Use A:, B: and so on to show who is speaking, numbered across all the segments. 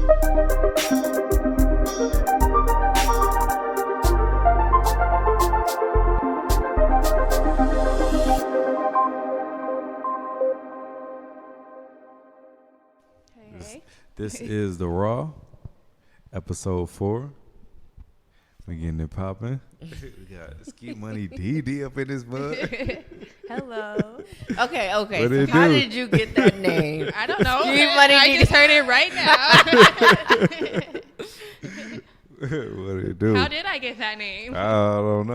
A: This is the Raww, episode 4. We getting it popping. We got Ski Money DD up in this mug.
B: Hello.
C: Okay. So how did you get that name?
B: I don't know.
C: Ski Money
B: I
C: DD.
B: just heard it right now.
A: What did it do?
B: How did I get that name?
A: I don't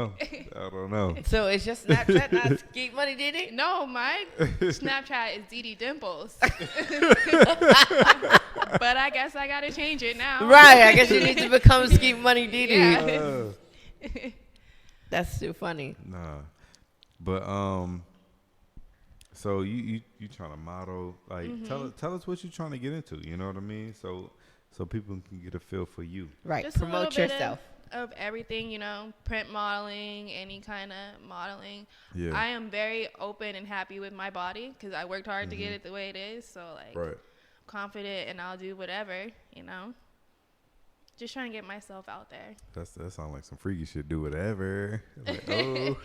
A: know.
C: So it's just Snapchat, not Ski Money DD?
B: No, my Snapchat is DD Dimples. But I guess I gotta change it now.
C: Right. I guess you need to become Ski Money DD.
B: Yeah.
C: That's too funny.
A: Nah, but so you trying to model? Like, tell us what you're trying to get into. You know what I mean? So people can get a feel for you.
C: Right.
B: Just
C: Promote yourself.
B: Of everything, you know, print modeling, any kind of modeling.
A: Yeah.
B: I am very open and happy with my body because I worked hard to get it the way it is. So like,
A: Right.
B: confident and I'll do whatever, you know. Just trying to get myself out there.
A: That sounds like some freaky shit. Do whatever. Like, oh.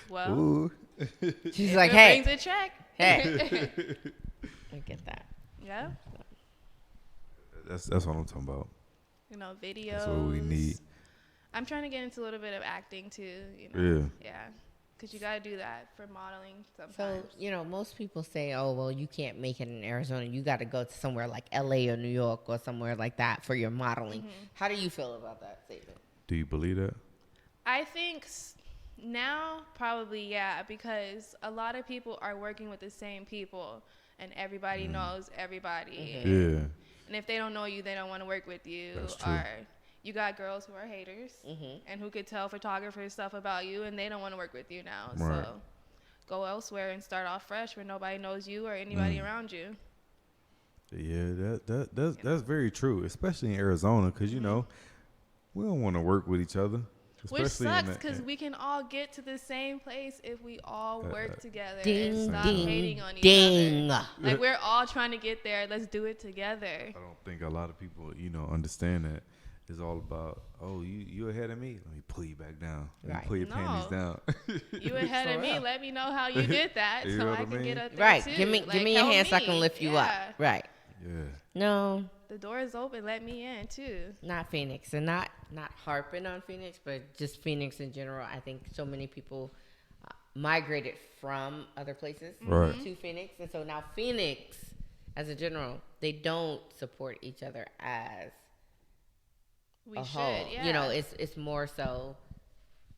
B: Well,
A: Ooh.
C: She's
B: if
C: like,
B: it
C: hey.
B: brings a check.
C: Hey. I get that.
B: Yeah.
A: That's what I'm talking about.
B: You know, videos.
A: That's what we need.
B: I'm trying to get into a little bit of acting too, you know. Yeah. Because you got to do that for modeling sometimes.
C: So, you know, most people say, oh, well, you can't make it in Arizona. You got to go to somewhere like LA or New York or somewhere like that for your modeling. How do you feel about that statement?
A: Do you believe that?
B: I think now probably, yeah, because a lot of people are working with the same people and everybody knows everybody.
A: Yeah.
B: And if they don't know you, they don't want to work with you.
A: That's true.
B: Or you got girls who are haters and who could tell photographers stuff about you and they don't want to work with you now.
A: Right.
B: So go elsewhere and start off fresh where nobody knows you or anybody around you.
A: Yeah, that's very true, especially in Arizona, because, you know, we don't want to work with each other.
B: Which sucks because we can all get to the same place if we all work together and stop hating on each other. Like, we're all trying to get there. Let's do it together.
A: I don't think a lot of people, you know, understand that. It's all about, oh, you ahead of me. Let me pull you back down. Let me pull your panties down.
B: You ahead of me. Let me know how you did that
A: You
B: so
A: know
B: I
A: what
B: can
A: I
B: get
A: mean?
B: up there
C: Right.
B: too.
C: Give me your hand so I can lift you up. Right.
A: Yeah.
C: No.
B: The door is open. Let me in too.
C: Not Phoenix, and not harping on Phoenix, but just Phoenix in general. I think so many people migrated from other places to Phoenix, and so now Phoenix, as a general, they don't support each other as
B: We
C: a
B: should,
C: whole.
B: yeah.
C: You know, it's more so.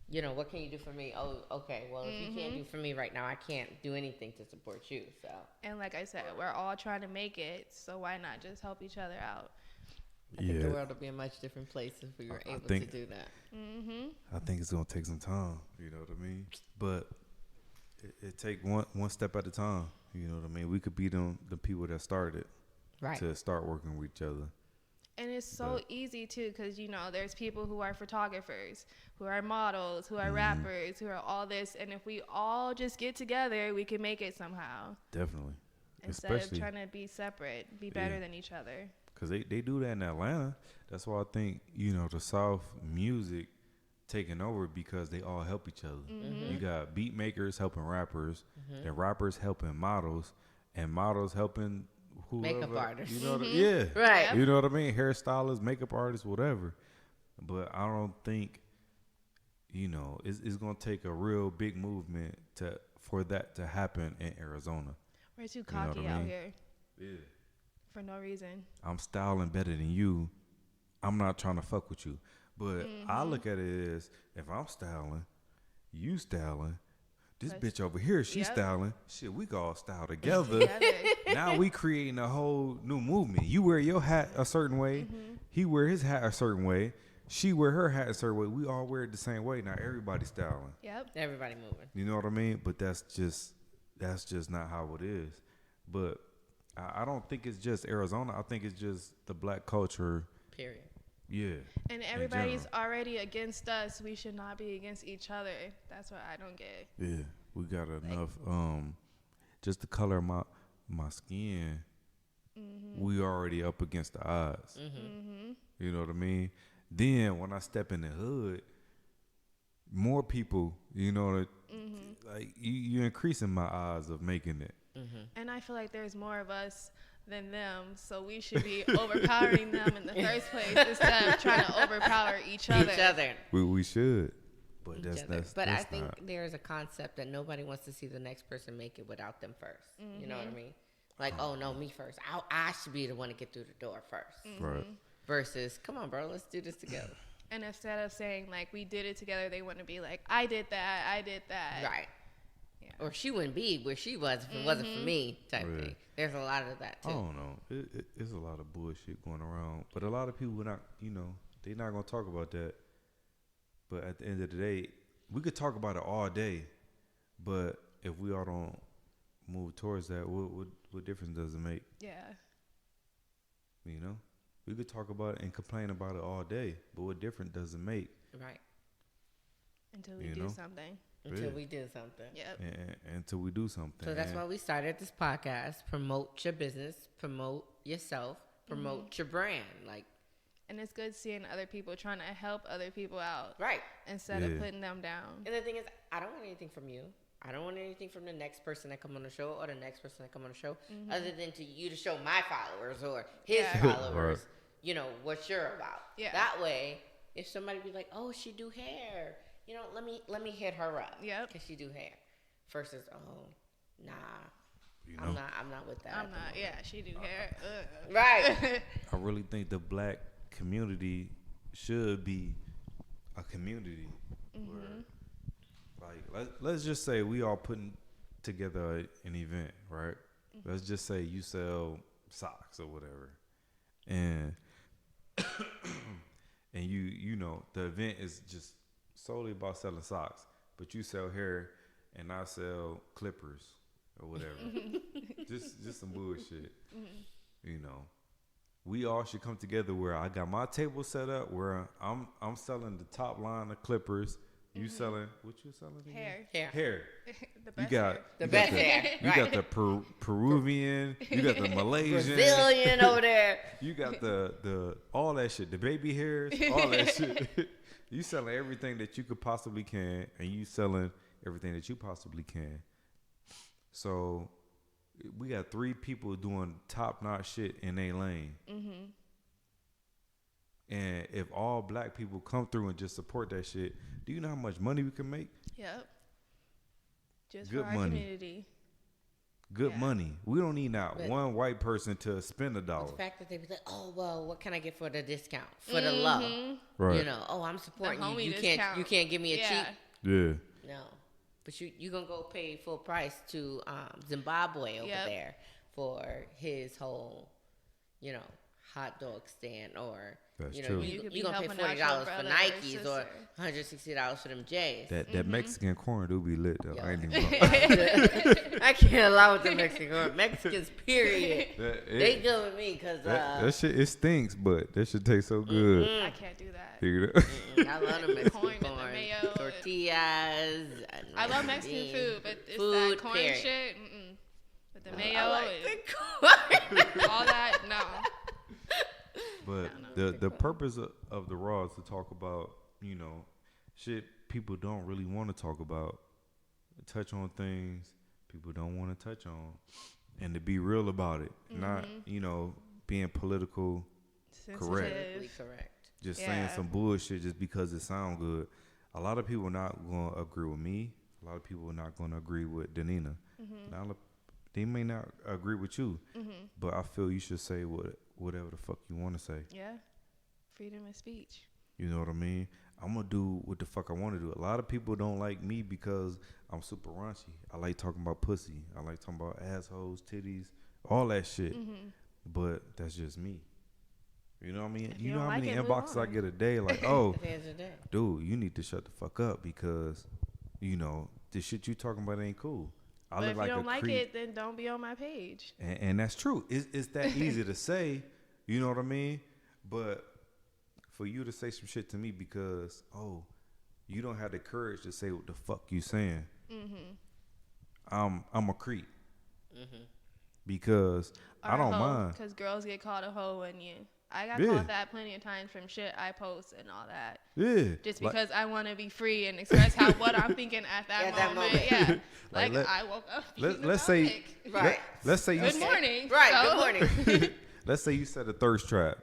C: You know, what can you do for me? Oh, okay. Well, if you can't do for me right now, I can't do anything to support you. So.
B: And like I said, we're all trying to make it, so why not just help each other out?
C: I think the world would be a much different place if we were able to do that.
A: I think it's gonna take some time. You know what I mean? But it take one step at a time. You know what I mean? We could be the people that started to start working with each other.
B: And it's so easy, too, because, you know, there's people who are photographers, who are models, who are rappers, who are all this. And if we all just get together, we can make it somehow.
A: Definitely.
B: Instead of trying to be separate, be better than each other.
A: Because they do that in Atlanta. That's why I think, you know, the South music taking over because they all help each other. You got beat makers helping rappers, and rappers helping models, and models helping whoever,
C: makeup artists.
A: You know
C: Right.
A: You know what I mean? Hairstylists, makeup artists, whatever. But I don't think, you know, it's gonna take a real big movement for that to happen in Arizona.
B: We're too cocky out here.
A: Yeah.
B: For no reason.
A: I'm styling better than you. I'm not trying to fuck with you. But I look at it as, if I'm styling, you styling, this bitch over here, she's styling. Shit, we can all style together. Now we creating a whole new movement. You wear your hat a certain way. He wear his hat a certain way. She wear her hat a certain way. We all wear it the same way. Now everybody's styling.
B: Yep.
C: Everybody moving.
A: You know what I mean? But that's just not how it is. But I don't think it's just Arizona. I think it's just the black culture.
C: Period.
A: Yeah.
B: And everybody's already against us. We should not be against each other. That's what I don't get.
A: Yeah. We got enough just the color of my skin we already up against the odds. You know what I mean? Then when I step in the hood, more people, you know, like you're increasing my odds of making it.
B: And I feel like there's more of us than them, so we should be overpowering them in the first place instead of trying to overpower each other.
A: We should, but that's
C: But
A: that's
C: I think
A: not.
C: there's a concept that nobody wants to see the next person make it without them first. You know what I mean? Like, oh no, me first. I should be the one to get through the door first.
A: Right.
C: Versus, come on, bro, let's do this together.
B: And instead of saying like we did it together, they want to be like, I did that.
C: Right.
B: Yeah.
C: Or she wouldn't be where she was if it wasn't for me, type thing. There's a lot of that too.
A: I don't know. It's a lot of bullshit going around, but a lot of people not, you know, they're not gonna talk about that. But at the end of the day, we could talk about it all day, but if we all don't move towards that, what difference does it make?
B: Yeah.
A: You know, we could talk about it and complain about it all day, but what difference does it make?
C: Right.
B: Until we
A: You
B: do
A: know?
B: something.
C: Until we do something.
B: Yep.
A: And until we do something.
C: So that's why we started this podcast. Promote your business, promote yourself, promote your brand. Like,
B: And it's good seeing other people trying to help other people out
C: right.
B: instead of putting them down.
C: And the thing is, I don't want anything from you. I don't want anything from the next person that come on the show or the next person that come on the show, other than to you to show my followers or his followers,
A: Right.
C: you know, what you're about.
B: Yeah.
C: That way, if somebody be like, oh, she do hair, you know, let me hit her up.
B: Yep.
C: Cause she do hair. Versus, oh, nah,
A: You know?
C: I'm not with that.
B: I'm not. Yeah, she do hair. Ugh.
C: Right.
A: I really think the black community should be a community where, like, let's just say we all putting together an event, right? Let's just say you sell socks or whatever, and and you know the event is just solely about selling socks, but you sell hair and I sell clippers or whatever. just some bullshit. You know, we all should come together where I got my table set up where I'm selling the top line of clippers. You selling what you selling? Again?
B: Hair.
A: You
B: The best
A: got
B: hair.
C: The best hair.
A: You got the Peruvian. You got the Malaysian.
C: Brazilian over there.
A: You got the all that shit. The baby hairs. All that shit. You selling everything that you could possibly can, and you selling everything that you possibly can. So we got 3 people doing top notch shit in their lane. And if all black people come through and just support that shit, do you know how much money we can make?
B: Yep. Just
A: Good
B: for our
A: money.
B: community.
A: Good
B: Yeah.
A: money. We don't need not
C: But-
A: one white person to spend
C: The
A: $1.
C: fact that they be like, oh well, what can I get for the discount for the love?
A: Right.
C: You know, oh, I'm supporting
B: The
C: you.
B: homie
C: You
B: discount.
C: can't give me a
B: Yeah.
C: cheap.
A: Yeah.
C: No, but you gonna go pay full price to Zimbabwe over
B: Yep.
C: there for his whole, you know, hot dog stand, or
A: That's
C: you know,
A: true.
B: You could be
C: you gonna pay
B: helping out
C: $40
B: your
C: for
B: brother or
C: Nikes or
B: sister.
C: $160 for them J's.
A: That Mexican corn do be lit though.
C: Yo.
A: I ain't even gonna-
C: I can't allow with the Mexicans. Period.
A: that,
C: They good with me because
A: that shit it stinks, but that shit tastes so good.
B: I can't do that.
A: You know?
C: I love the Mexican
B: Corn
C: corn,
B: and the mayo.
C: tortillas.
B: I love Mexican
C: beans.
B: food, but it's
C: Food,
B: that corn
C: period.
B: shit. With the mayo
C: I like
B: and
C: the corn.
B: all that. No.
A: But the purpose of the Raww is to talk about, you know, shit people don't really want to talk about. Touch on things people don't want to touch on. And to be real about it. Not, you know, being political, correct.
B: Sensitive.
C: Correct.
A: Just
B: Yeah.
A: saying some bullshit just because it sound good. A lot of people not going to agree with me. A lot of people are not going to agree with Danina. Now, they may not agree with you, but I feel you should say whatever the fuck you want to say.
B: Yeah. Freedom of speech.
A: You know what I mean? I'm going to do what the fuck I want to do. A lot of people don't like me because I'm super raunchy. I like talking about pussy. I like talking about assholes, titties, all that shit. But that's just me. You know what I mean?
B: If
A: You
B: you
A: know
B: don't
A: how
B: like
A: many
B: it, move
A: inboxes I
B: on.
A: get a day? Like, oh,
C: At the end of the day.
A: dude, you need to shut the fuck up because, you know, the shit you talking about ain't cool. I
B: But
A: look
B: if
A: like
B: you
A: a
B: don't like
A: creep.
B: it, then don't be on my page.
A: And that's true. It's that easy to say, you know what I mean? But for you to say some shit to me because, oh, you don't have the courage to say what the fuck you saying. I'm a creep. because I don't mind.
B: Because girls get called a hoe when I got called that plenty of times from shit I post and all that.
A: Yeah.
B: Just because I want to be free and express what I'm thinking at that moment. Yeah. I woke up.
A: Let's say.
C: Right.
A: Let's say you.
B: Good morning.
C: Right.
B: So.
C: Good morning.
A: Let's say you set a thirst trap,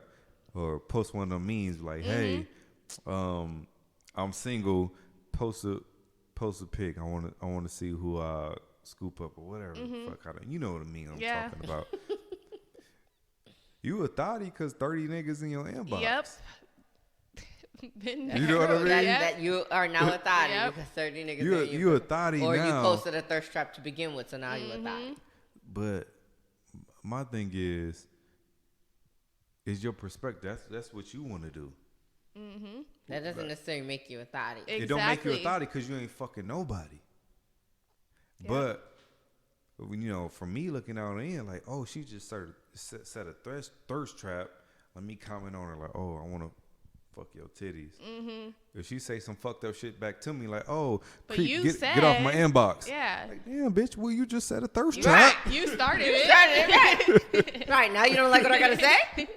A: or post one of them memes like, "Hey, I'm single. Post a pic. I want to see who I scoop up or whatever. Fuck, you know what I mean? I'm talking about. You a thotty because 30 niggas in your inbox.
B: Yep.
A: You know what I mean?
C: That you are now a thotty because 30 niggas
A: you a thotty now.
C: Or you posted a thirst trap to begin with, so now you a thotty.
A: But my thing is your perspective. That's what you want to do.
C: That doesn't necessarily make you a thotty.
B: Exactly.
A: It don't make you a thotty because you ain't fucking nobody. Yeah. But for me looking out in, like, oh, she just set a thirst trap. Let me comment on her like, oh, I want to fuck your titties. If she say some fucked up shit back to me, like, oh, get off my inbox.
B: Yeah.
A: Like, damn, bitch, well, you just set a thirst trap.
B: Right. You started it.
C: Right. Right. Now you don't like what I got to say?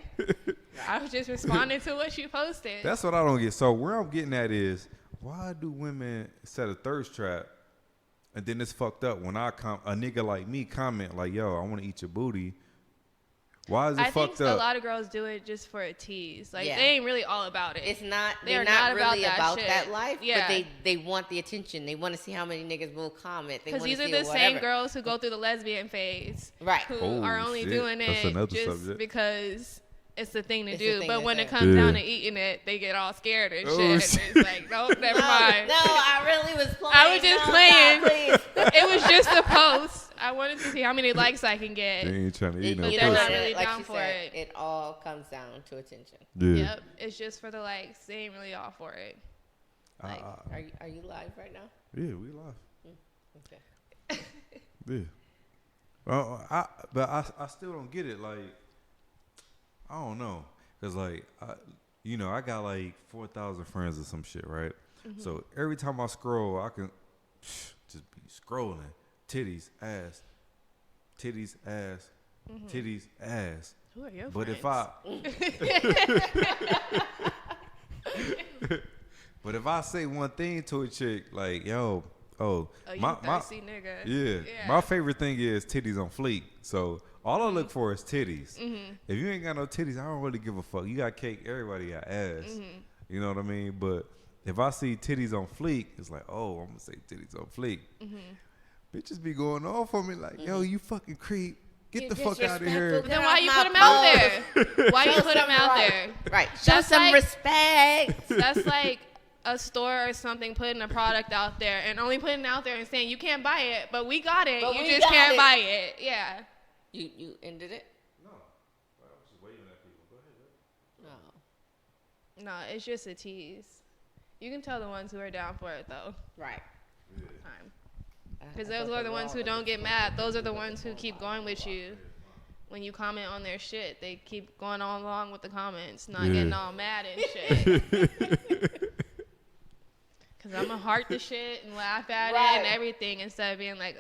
B: I was just responding to what you posted.
A: That's what I don't get. So where I'm getting at is, why do women set a thirst trap and then it's fucked up when a nigga like me comment like, yo, I want to eat your booty? Why is it fucked up?
B: I think a lot of girls do it just for a tease. Like, they ain't really all about it.
C: It's not.
B: They're not
C: really
B: about
C: that life.
B: Yeah.
C: But they want the attention. They want to see how many niggas will comment. Because
B: these are the same girls who go through the lesbian phase.
C: Right.
B: Who are only doing it just because it's the thing to do. But when it comes down to eating it, they get all scared and shit. And it's like, nope, never mind.
C: No, I really was playing.
B: I was just playing. It was just a post. I wanted to see how many likes I can get.
A: They ain't trying to eat no pussy.
B: They're not really
C: like
B: down for it.
C: It all comes down to attention.
A: Yeah.
B: Yep. It's just for the likes. They ain't really all for it. Like,
C: are you live right now?
A: Yeah, we live.
C: Okay.
A: Yeah. Well, I still don't get it. Like, I don't know, cause like I got like 4,000 friends or some shit, right? So every time I scroll, I can just be scrolling. Titties, ass, titties, ass, titties, ass.
B: Who are your
A: but
B: friends?
A: if I say one thing to a chick, like, yo,
B: you thirsty nigga.
A: Yeah, my favorite thing is titties on fleek. So all I look for is titties. If you ain't got no titties, I don't really give a fuck. You got cake, everybody got ass. You know what I mean? But if I see titties on fleek, it's like, oh, I'm gonna say titties on fleek. Bitches be going off on me like, yo, you fucking creep. Get the fuck out of here.
B: But then why you put them out there? Why you put them out there?
C: Right. Show some respect.
B: That's like a store or something putting a product out there and only putting it out there and saying you can't buy it, but we got it. You just can't buy it. Yeah.
C: You ended it?
A: No. I was just waving at people. Go ahead.
B: No, it's just a tease. You can tell the ones who are down for it though.
C: Right.
B: Time. Because those are the ones who don't get mad. Those are the ones who keep going with you. When you comment on their shit, they keep going on along with the comments, not getting all mad and shit. Because I'm going to heart the shit and laugh at it and everything instead of being like,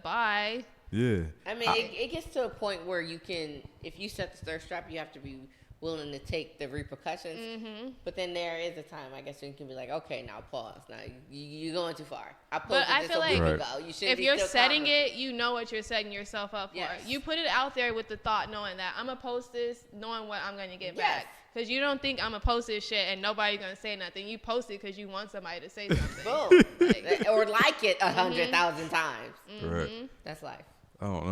B: bye.
A: Yeah.
C: I mean, it gets to a point where you can, if you set the thirst trap, you have to be willing to take the repercussions. But then there is a time, I guess, when you can be like, okay, now pause. Now you're going too far. I feel like
B: if you're setting it, you know what you're setting yourself up for.
C: Yes.
B: You put it out there with the thought, knowing that I'm going to post this, knowing what I'm going to get back. Because you don't think I'm going to post this shit and nobody's going to say nothing. You post it because you want somebody to say something.
C: Boom. Or like it 100,000 times.
A: Right.
C: That's life.
A: I don't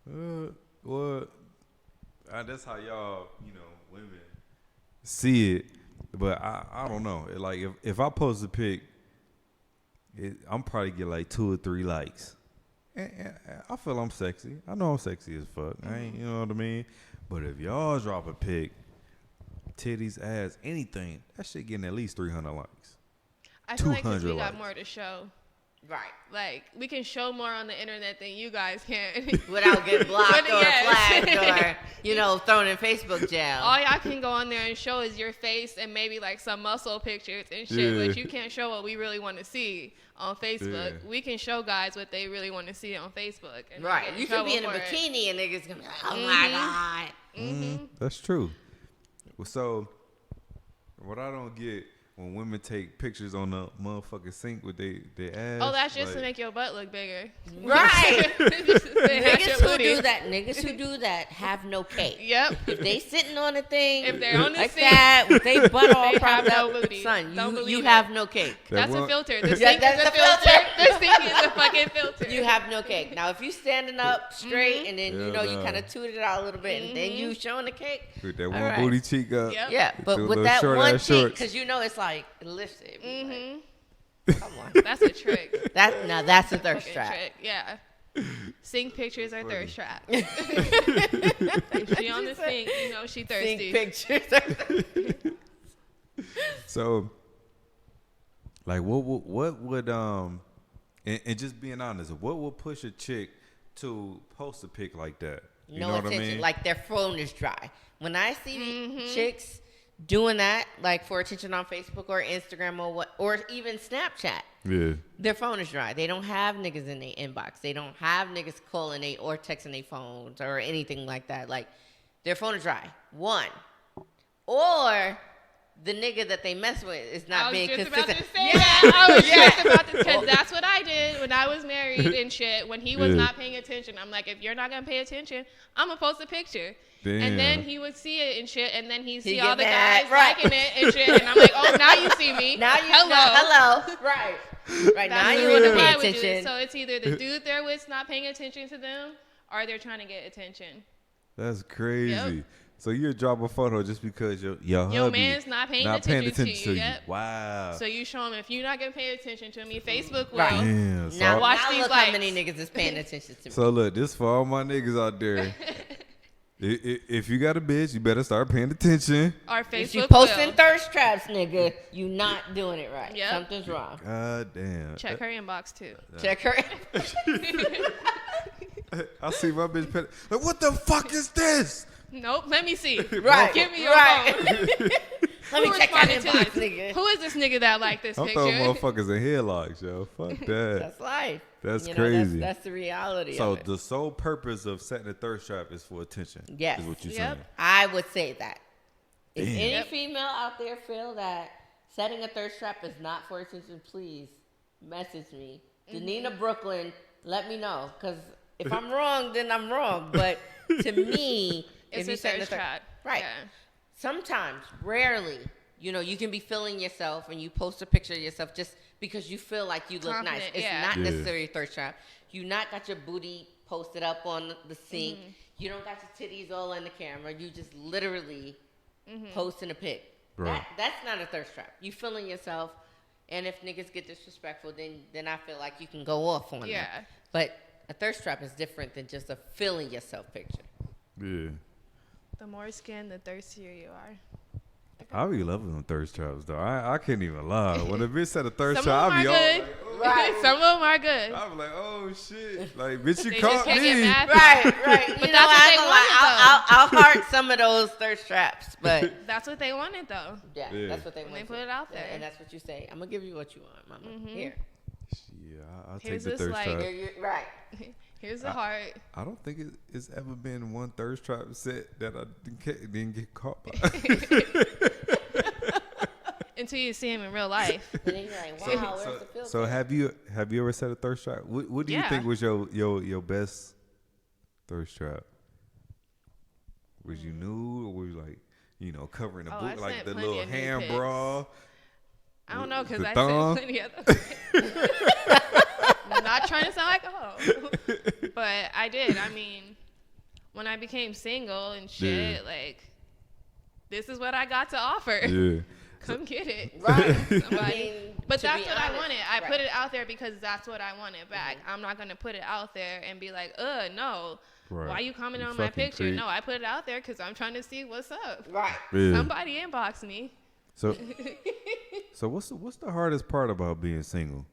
A: know. Well, that's how y'all, women see it. But I don't know. Like, if I post a pic, I'm probably get like 2 or 3 likes. And I feel I'm sexy. I know I'm sexy as fuck. I ain't, you know what I mean? But if y'all drop a pic, titties, ass, anything, that shit getting at least 300 likes.
B: I feel like 'cause we got more to show.
C: Right.
B: Like, we can show more on the internet than you guys can.
C: Without getting blocked or flagged or thrown in Facebook jail.
B: All y'all can go on there and show is your face and maybe like some muscle pictures and shit, but you can't show what we really want to see on Facebook. Yeah. We can show guys what they really want to see on Facebook. And
C: right. You can be in a bikini and niggas gonna be like, oh my God.
A: That's true. So, what I don't get when women take pictures on the motherfucking sink with their ass.
B: Oh, that's just to make your butt look bigger.
C: Right. Niggas who do that have no cake.
B: Yep.
C: If they sitting on a thing,
B: if they're on the
C: like
B: sink,
C: that, with they butt all propped up,
B: no booty.
C: son, you have no cake.
B: That's a filter. The sink is a filter. The sink is a fucking filter.
C: You have no cake. Now, if you standing up straight and then you kind of toot it out a little bit and then you showing the cake,
A: with that one booty cheek up.
B: Yep.
C: Yeah, but with that one cheek, because it's like it lifts it. Like, come on,
B: that's a trick.
C: That's a thirst trap.
B: Trick. Yeah. Sink pictures are thirst trap. If she on the sink, she thirsty.
C: Sink pictures.
A: So, like, what would and just being honest, what would push a chick to post a pic like that? You know what I mean?
C: Like their phone is dry. When I see chicks doing that, like for attention on Facebook or Instagram or even Snapchat, their phone is dry. They don't have niggas in their inbox. They don't have niggas calling or texting their phones or anything like that. Like their phone is dry. One, or the nigga that they mess with is not being consistent.
B: I was just about to say because that's what I did when I was married and shit. When he was not paying attention, I'm like, if you're not gonna pay attention, I'm gonna post a picture. Damn. And then he would see it and shit, and then he'd see all the guys liking it and shit, and I'm like, oh, now you see me.
C: Now you hello. Right now you want to pay attention.
B: So it's either the dude they're with's not paying attention to them, or they're trying to get attention.
A: That's crazy. Yep. So you drop a photo just because your hubby
B: man's not paying attention to you. Yep.
A: Wow.
B: So you show him if you're not gonna pay attention to me, Facebook will.
C: Right.
A: Damn, so
C: now watch these. Look how many niggas is paying attention to me.
A: So look, this for all my niggas out there. If you got a bitch, you better start paying attention.
B: Our Facebook. If
C: you posting thirst traps, nigga, you not doing it right.
B: Yep.
C: Something's wrong.
A: God damn.
B: Check her inbox too.
C: Check her.
A: I see my bitch. Like, what the fuck is this?
B: Nope. Let me see.
C: Right.
B: Give me your phone.
C: Let me check that inbox, nigga.
B: Who is this nigga that like this picture?
A: I'm throwing motherfuckers in headlocks, yo. Fuck that.
C: That's life.
A: That's crazy.
C: That's the reality.
A: So
C: of it.
A: The sole purpose of setting a thirst trap is for attention.
C: Yes.
A: Is what you're saying.
C: I would say that. If
A: Damn.
C: any female out there feel that setting a thirst trap is not for attention, please message me. Janina Brooklyn, let me know. Because if I'm wrong, then I'm wrong. But to me,
B: it's
C: if you set a
B: trap.
C: Right.
B: Yeah.
C: Sometimes, rarely, you can be feeling yourself and you post a picture of yourself just because you feel like you look nice. It's not necessarily a thirst trap. You not got your booty posted up on the sink. You don't got your titties all in the camera. You just literally posting a pic. Right. That's not a thirst trap. You feeling yourself, and if niggas get disrespectful, then I feel like you can go off on them. But a thirst trap is different than just a feeling yourself picture.
A: Yeah.
B: The more skin, the thirstier you are.
A: I be loving them thirst traps though. I can't even lie. When a bitch said a thirst trap, I be
B: all like, right. Some of them are good.
A: I be like, oh shit, like bitch, you
B: they
A: caught me.
C: Right. But that's what they wanted. I'll heart some of those thirst traps, but
B: that's what they wanted though.
C: Yeah, that's what they wanted.
B: They put it out there,
C: and that's what you say. I'm gonna give you what you want, mama. Here.
A: Yeah, I'll take the thirst trap.
C: Right.
B: Here's the heart.
A: I don't think it's ever been one thirst trap set that I didn't get caught by.
B: Until you see him in real life.
C: And then you're like, wow, where's the filter?
A: So have you ever set a thirst trap? What do you think was your best thirst trap? Was you nude or was you like, covering the boot like the little hand bra?
B: I don't know because I sent plenty of them. I'm not trying to sound like a hoe, but I did. I mean, when I became single and shit, this is what I got to offer. Yeah. Come get it.
C: Right.
B: But that's what I wanted. I put it out there because that's what I wanted back. I'm not going to put it out there and be like, no. Right. Why you commenting on my picture? Creep. No, I put it out there because I'm trying to see what's up.
C: Right.
A: Yeah.
B: Somebody inbox me.
A: So what's the hardest part about being single?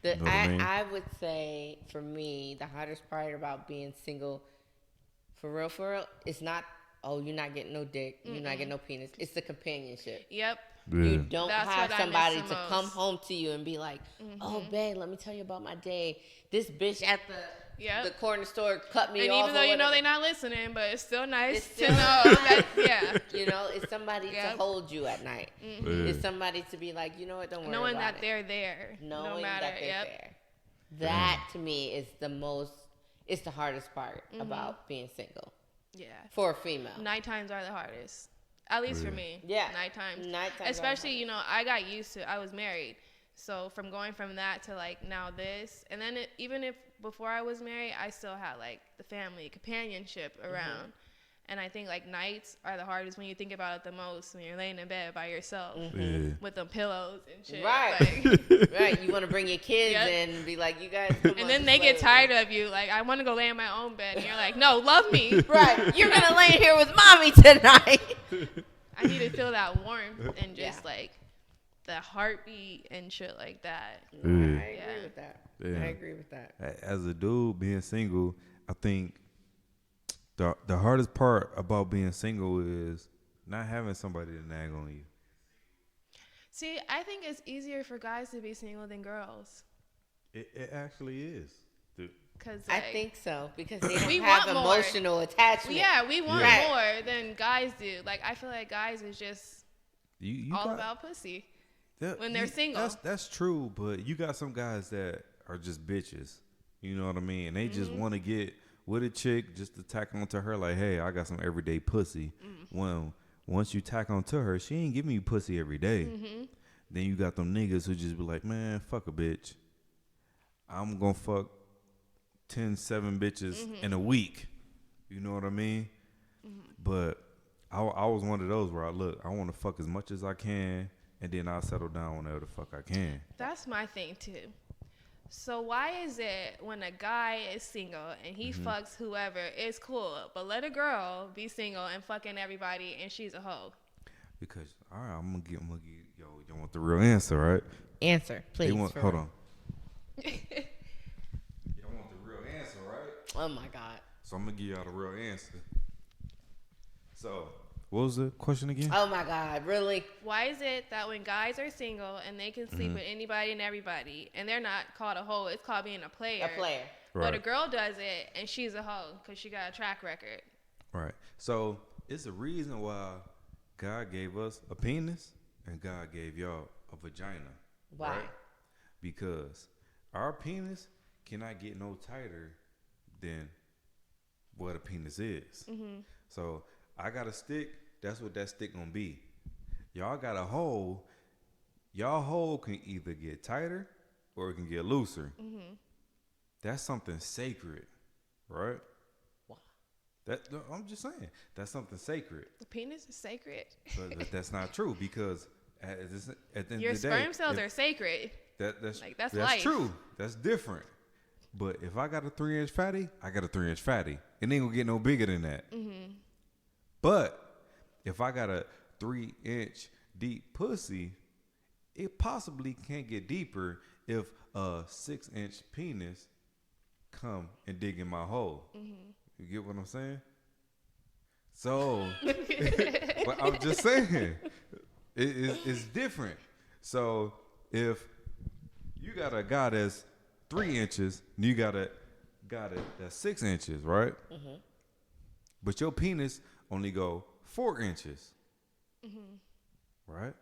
C: I would say for me, the hardest part about being single For real, it's not, oh, you're not getting no dick, you're not getting no penis. It's the companionship.
B: Yep.
A: Yeah.
C: You don't
B: That's
C: have
B: what I
C: somebody
B: miss the
C: to
B: most.
C: come home to you and be like, oh, babe, let me tell you about my day. This bitch at the corner store cut me
B: And
C: off.
B: even though you know
C: whatever.
B: they're not listening, but it's still nice
C: It's
B: to
C: still
B: know that, yeah.
C: You know, it's somebody to hold you at night.
A: Yeah.
C: It's somebody to be like, you know what, don't worry
B: Knowing
C: about
B: that
C: it.
B: they're there.
C: Knowing
B: no matter,
C: that they're there. That, to me, is it's the hardest part about being single.
B: Yeah.
C: For a female.
B: Night times are the hardest. At least for me.
C: Yeah.
B: Night times.
C: Nighttime
B: Especially, you know, I got used to, I was married. So from going from that to like now this, and then even if before I was married, I still had like the family companionship around. And I think like nights are the hardest when you think about it the most, when you're laying in bed by yourself with them pillows and shit.
C: Right.
B: Like,
C: Right. You want to bring your kids in and be like, you guys come on.
B: and then they get tired of you. Like, I want to go lay in my own bed. And you're like, no, love me.
C: Right. You're going to lay in here with mommy tonight.
B: I need to feel that warmth and just like the heartbeat and shit like that.
C: I agree with that.
A: Yeah.
C: I agree with that.
A: As a dude being single, I think the hardest part about being single is not having somebody to nag on you.
B: See, I think it's easier for guys to be single than girls.
A: It actually is.
B: Cause
C: I
B: like,
C: think so because they don't
B: We
C: have
B: want more.
C: emotional attachment.
B: yeah, we want
C: Right.
B: more than guys do. Like, I feel like guys is just
A: You
B: all
A: got-
B: about pussy.
A: that-
B: when they're single.
A: That's true, but you got some guys that are just bitches. You know what I mean? And they just want to get with a chick just to tack onto her like, hey, I got some everyday pussy. Well, once you tack onto her, she ain't giving you pussy every day. Then you got them niggas who just be like, man, fuck a bitch. I'm going to fuck 7 bitches in a week. You know what I mean? But I was one of those where I want to fuck as much as I can, and then I'll settle down whenever the fuck I can.
B: That's my thing too. So why is it when a guy is single and he fucks whoever, it's cool, but let a girl be single and fucking everybody and she's a hoe?
A: Because all right, I'm gonna get yo. You want the real answer, right?
C: Answer, please.
A: Hold on. Y'all want the real answer, right?
C: Oh my God.
A: So I'm gonna give y'all the real answer. So, what was the question again?
C: Oh my God, really?
B: Why is it that when guys are single and they can sleep with anybody and everybody and they're not called a hoe, it's called being a player.
C: A player.
B: But
A: Right.
B: a girl does it and she's a hoe because she got a track record.
A: Right. So it's a reason why God gave us a penis and God gave y'all a vagina.
C: Why?
A: Right? Because our penis cannot get no tighter than what a penis is. So I got a stick. That's what that stick gonna be. Y'all got a hole. Y'all hole can either get tighter or it can get looser. That's something sacred, right?
C: Wow.
A: I'm just saying that's something sacred.
B: The penis is sacred.
A: But that's not true because at the end
B: Your
A: of the day,
B: sperm cells are sacred.
A: that's
B: Like, that's life.
A: true. That's different. But if I got a 3-inch fatty, I got a 3-inch fatty. It ain't gonna get no bigger than that. But if I got a 3-inch deep pussy, it possibly can't get deeper if a 6-inch penis come and dig in my hole. You get what I'm saying? So, but I'm just saying, it's different. So if you got a guy that's 3 inches, and you got a guy that's 6 inches, right? But your penis only go 4 inches, right?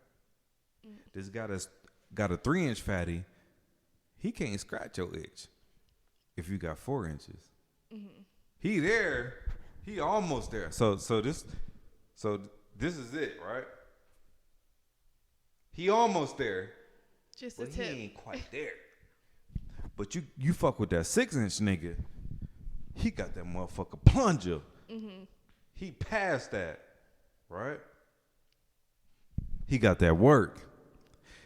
A: This guy that's got a 3-inch fatty, he can't scratch your itch if you got 4 inches. He there, he almost there. So this is it, right? He almost there,
B: Just a
A: but
B: tip.
A: he ain't quite there. But you fuck with that 6-inch nigga, he got that motherfucker plunger. He passed that, right? He got that work.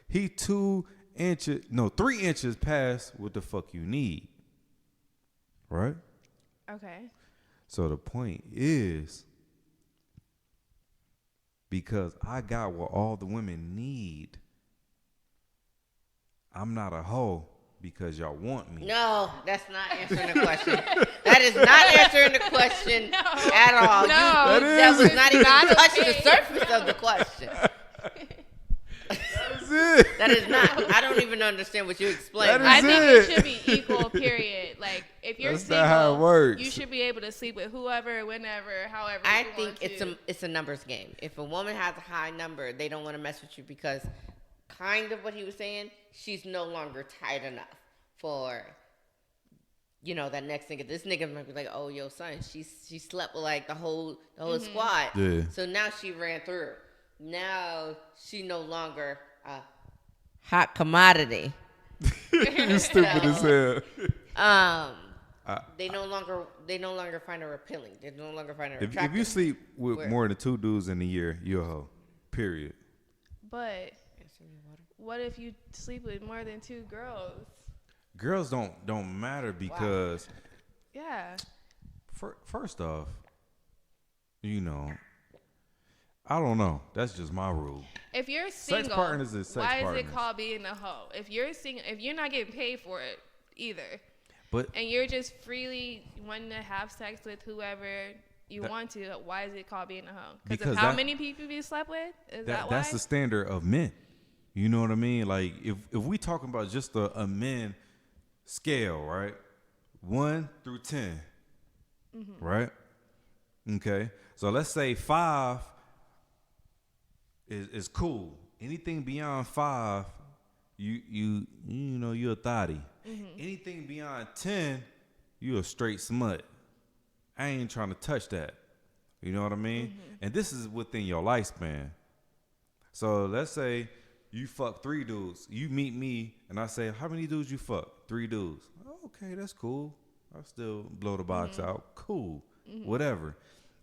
A: He 3 inches past what the fuck you need, right?
B: Okay.
A: So the point is, because I got what all the women need, I'm not a hoe because y'all want me.
C: No, that's not answering the question. That is not answering the question at all.
B: No,
C: that was not even touching the surface of the question.
A: That's it.
C: That is not. I don't even understand what you explained.
B: I think it should be equal, period. Like, if you're
A: That's
B: single,
A: not how it works.
B: you should be able to sleep with whoever, whenever, however
C: I
B: you
C: think
B: want
C: it's a numbers game. If a woman has a high number, they don't want to mess with you because kind of what he was saying, she's no longer tight enough for, that next nigga. This nigga might be like, oh, yo, son, she slept with like the whole squad.
A: Yeah.
C: So now she ran through. Now she no longer a hot commodity.
A: You stupid as hell.
C: They no longer find her appealing. They no longer find her attractive.
A: If you sleep with more than 2 dudes in a year, you're a hoe. Period.
B: But what if you sleep with more than 2 girls?
A: Girls don't matter because
B: Yeah.
A: First off, I don't know. That's just my rule.
B: If you're single,
A: Sex partners is sex
B: why
A: partners.
B: is it called being a hoe? If you're single, if you're not getting paid for it either,
A: and
B: you're just freely wanting to have sex with whoever you want to, why is it called being a hoe? Because of how many people you slept with? Is that why?
A: That's the standard of men. You know what I mean? Like if we talking about just a men scale, right? 1 through 10, right? Okay, so let's say 5 is cool. Anything beyond 5, you're a thotty. Anything beyond 10, you a straight smut. I ain't trying to touch that. You know what I mean? And this is within your lifespan. So let's say you fuck 3 dudes. You meet me and I say, how many dudes you fuck? 3 dudes. Oh, okay, that's cool. I'll still blow the box out. Cool. Whatever.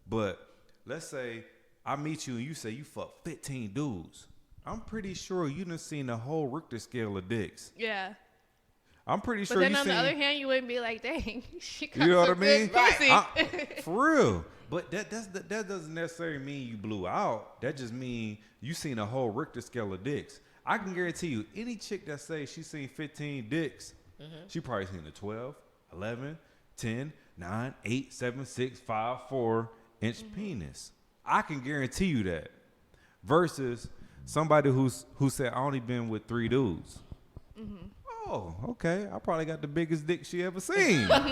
A: But let's say I meet you and you say you fuck 15 dudes. I'm pretty sure you done seen the whole Richter scale of dicks.
B: Yeah.
A: I'm pretty sure
B: But then
A: you
B: on
A: seen,
B: the other hand, you wouldn't be like, dang, she got
A: you know what I
B: some
A: mean?
B: good pussy.
A: For real. But that doesn't necessarily mean you blew out. That just means you seen a whole Richter scale of dicks. I can guarantee you, any chick that say she seen 15 dicks, she probably seen a 12, 11, 10, 9, 8, 7, 6, 5, 4 inch penis. I can guarantee you that. Versus somebody who said, I only been with 3 dudes. Oh, okay. I probably got the biggest dick she ever seen.
C: It's an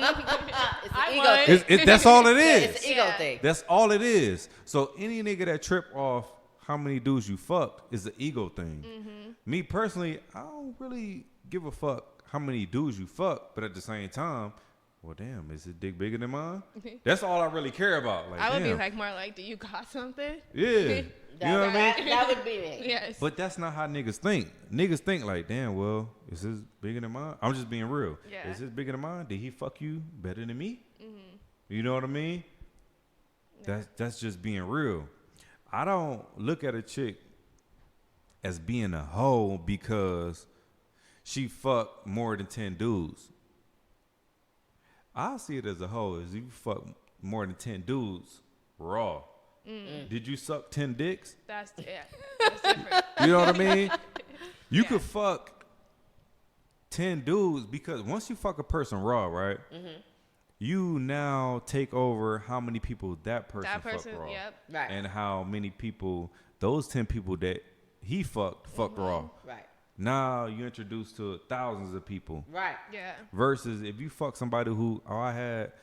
C: ego thing.
A: That's all it is.
C: It's an ego thing.
A: That's all it is. So any nigga that trip off how many dudes you fucked is an ego thing. Me personally, I don't really give a fuck how many dudes you fuck, but at the same time, well, damn, is his dick bigger than mine? That's all I really care about. Like,
B: I would
A: damn.
B: be like more like, do you got something?
A: Yeah. You know what I mean?
C: That would be me.
B: Yes.
A: But that's not how niggas think. Niggas think like, damn, well, is this bigger than mine? I'm just being real.
B: Yeah.
A: Is this bigger than mine? Did he fuck you better than me? You know what I mean? Yeah. That's just being real. I don't look at a chick as being a hoe because she fucked more than 10 dudes. I see it as a hoe as you fuck more than 10 dudes raw. Did you suck 10 dicks?
B: That's different.
A: You know what I mean? You could fuck 10 dudes because once you fuck a person raw, right? You now take over how many people that person fucked raw.
B: Yep.
C: Right.
A: And how many people, those 10 people that he fucked raw.
C: Right.
A: Now you introduced to thousands of people.
C: Right.
B: Yeah.
A: Versus if you fuck somebody who, I had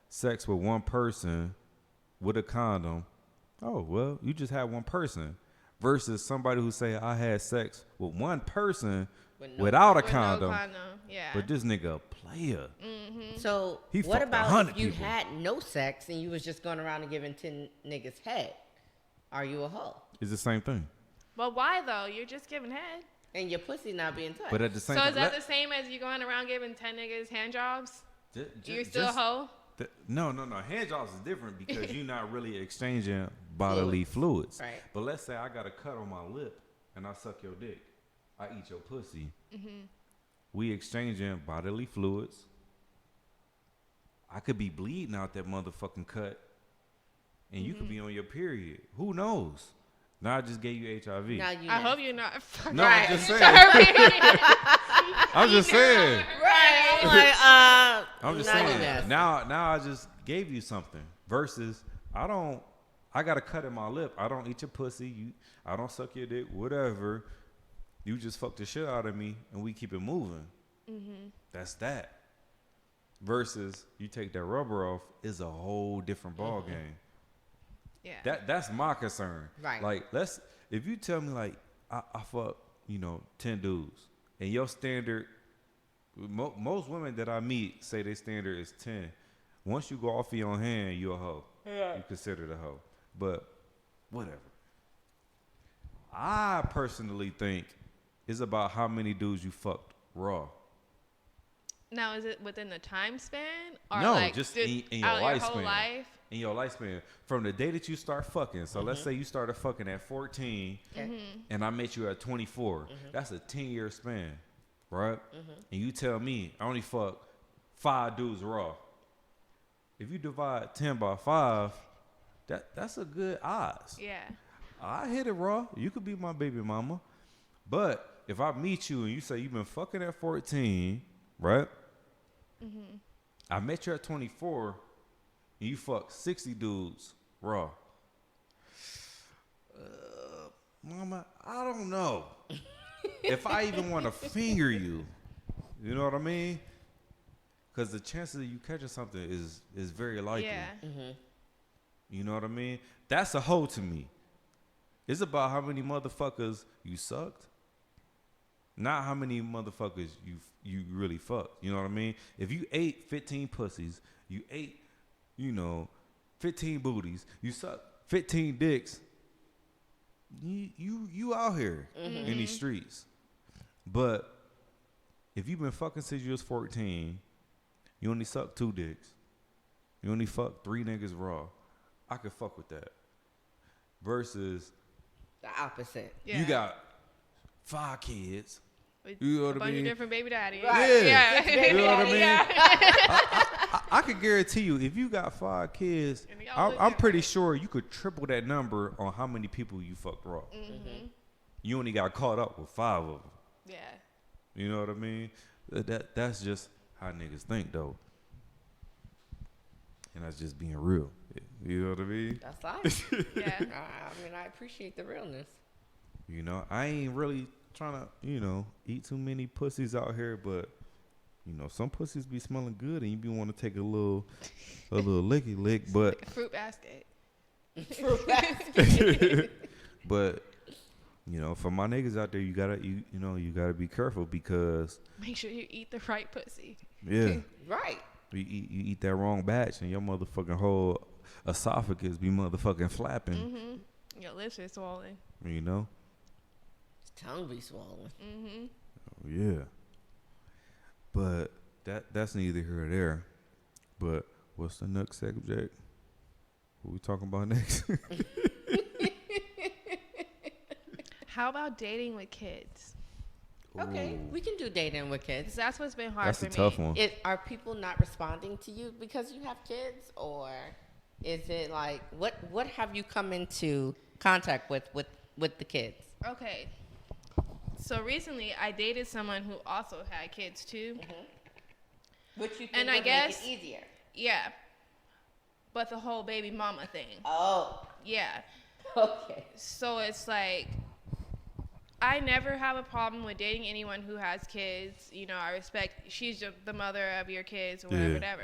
A: sex with one person with a condom. Oh, well, you just had one person. Versus somebody who say, I had sex with one person without a condom.
B: No condom. Yeah.
A: But this nigga a player.
C: So
A: He
C: what
A: fucked
C: about
A: 100
C: if you
A: people.
C: had no sex and you was just going around and giving 10 niggas head? Are you a hoe?
A: It's the same thing.
B: But why though? You're just giving head.
C: And your pussy not being touched.
A: But at the same
B: So
A: time.
B: is that the same as you going around giving 10 niggas hand jobs? You're still a
A: just-
B: hoe?
A: No. Hand jobs is different because you're not really exchanging bodily fluids.
C: Right.
A: But let's say I got a cut on my lip and I suck your dick. I eat your pussy. We exchanging bodily fluids. I could be bleeding out that motherfucking cut and you could be on your period. Who knows? Now I just gave you HIV.
C: Now you
B: I
C: know.
B: hope you're not fucking
A: No,
C: Right.
A: I'm just saying. I'm just saying.
C: Right. I'm like,
A: I'm just saying. Now I just gave you something. Versus, I gotta cut in my lip. I don't eat your pussy. I don't suck your dick. Whatever. You just fuck the shit out of me, and we keep it moving. Mm-hmm. That's that. Versus, you take that rubber off, is a whole different ball game.
B: Yeah.
A: That's my concern.
C: Right.
A: Like, if you tell me like I fuck 10 dudes, and your standard, most women that I meet say their standard is 10. Once you go off of your own hand, you a hoe. Yeah. You considered a hoe. But whatever. I personally think it's about how many dudes you fucked raw.
B: Now, is it within the time span? Or
A: no,
B: like
A: just in your
B: lifespan.
A: lifespan.
B: Whole life?
A: In your lifespan. From the day that you start fucking. So let's say you started fucking at 14 and I met you at 24. That's a 10-year span, right? And you tell me I only fuck 5 dudes raw. If you divide 10 by 5, that's a good odds.
B: Yeah.
A: I hit it raw. You could be my baby mama. But if I meet you and you say you've been fucking at 14, right? I met you at 24 and you fuck 60 dudes raw. Mama, I don't know. If I even want to finger you, you know what I mean? Because the chances of you catching something is very likely.
B: Yeah.
A: You know what I mean? That's a hoe to me. It's about how many motherfuckers you sucked, not how many motherfuckers you really fucked. You know what I mean? If you ate 15 pussies, you ate, 15 booties, you sucked 15 dicks, you out here in these streets. But if you've been fucking since you was 14, you only sucked 2 dicks, you only fucked 3 niggas raw, I could fuck with that. Versus
C: the opposite.
B: Yeah.
A: You got 5 kids.
B: With
A: you know
B: a
A: what I
B: bunch
A: mean?
B: of different baby daddies.
C: Right.
B: Yeah.
A: You know what I mean?
B: Yeah.
A: I can guarantee you, if you got 5 kids, I'm pretty sure you could triple that number on how many people you fucked raw. You only got caught up with 5 of them.
B: Yeah.
A: You know what I mean? That's just how niggas think, though. And that's just being real. You know what I mean?
C: That's life.
B: Yeah.
C: I mean, I appreciate the realness.
A: I ain't really trying to, eat too many pussies out here, but, some pussies be smelling good and you be want to take a little licky lick, but.
B: Like a fruit basket.
A: But, for my niggas out there, you gotta be careful because.
B: Make sure you eat the right pussy.
A: Yeah.
C: Right.
A: You eat that wrong batch and your motherfucking whole esophagus be motherfucking flapping.
B: Your lips are swollen.
A: His
C: tongue be swollen.
A: Yeah. But that's neither here or there. But what's the next subject? What we talking about next?
B: How about dating with kids?
C: Okay, we can do dating with kids.
B: That's what's been hard
A: that's
B: for me.
A: That's a tough one.
C: Are people not responding to you because you have kids, or is it like what have you come into contact with the kids?
B: Okay, so recently I dated someone who also had kids too.
C: Which you think
B: and
C: would
B: I guess
C: make it easier?
B: Yeah, but the whole baby mama thing.
C: Oh.
B: Yeah.
C: Okay.
B: So it's like, I never have a problem with dating anyone who has kids. I respect, she's the mother of your kids or whatever.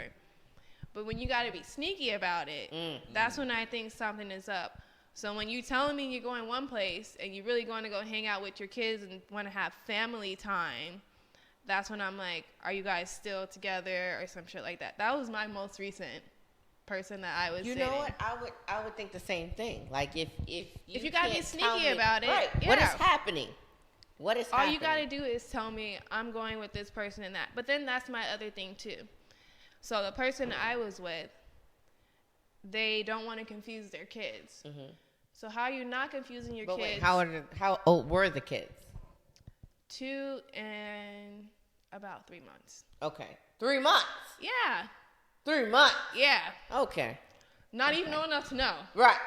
B: But when you got to be sneaky about it, that's when I think something is up. So when you telling me you're going one place and you really going to go hang out with your kids and want to have family time, that's when I'm like, are you guys still together or some shit like that? That was my most recent person that I was dating.
C: You know what? I would think the same thing. Like if
B: you gotta be sneaky about it,
C: right?
B: Yeah.
C: What is happening?
B: All you gotta do is tell me I'm going with this person and that. But then that's my other thing too. So the person I was with, they don't want to confuse their kids. So how are you not confusing your kids?
C: Wait, how old were the kids?
B: 2 and about 3 months.
C: Okay, 3 months.
B: Yeah.
C: 3 months.
B: Yeah.
C: Okay.
B: Not even old enough to know.
C: Right.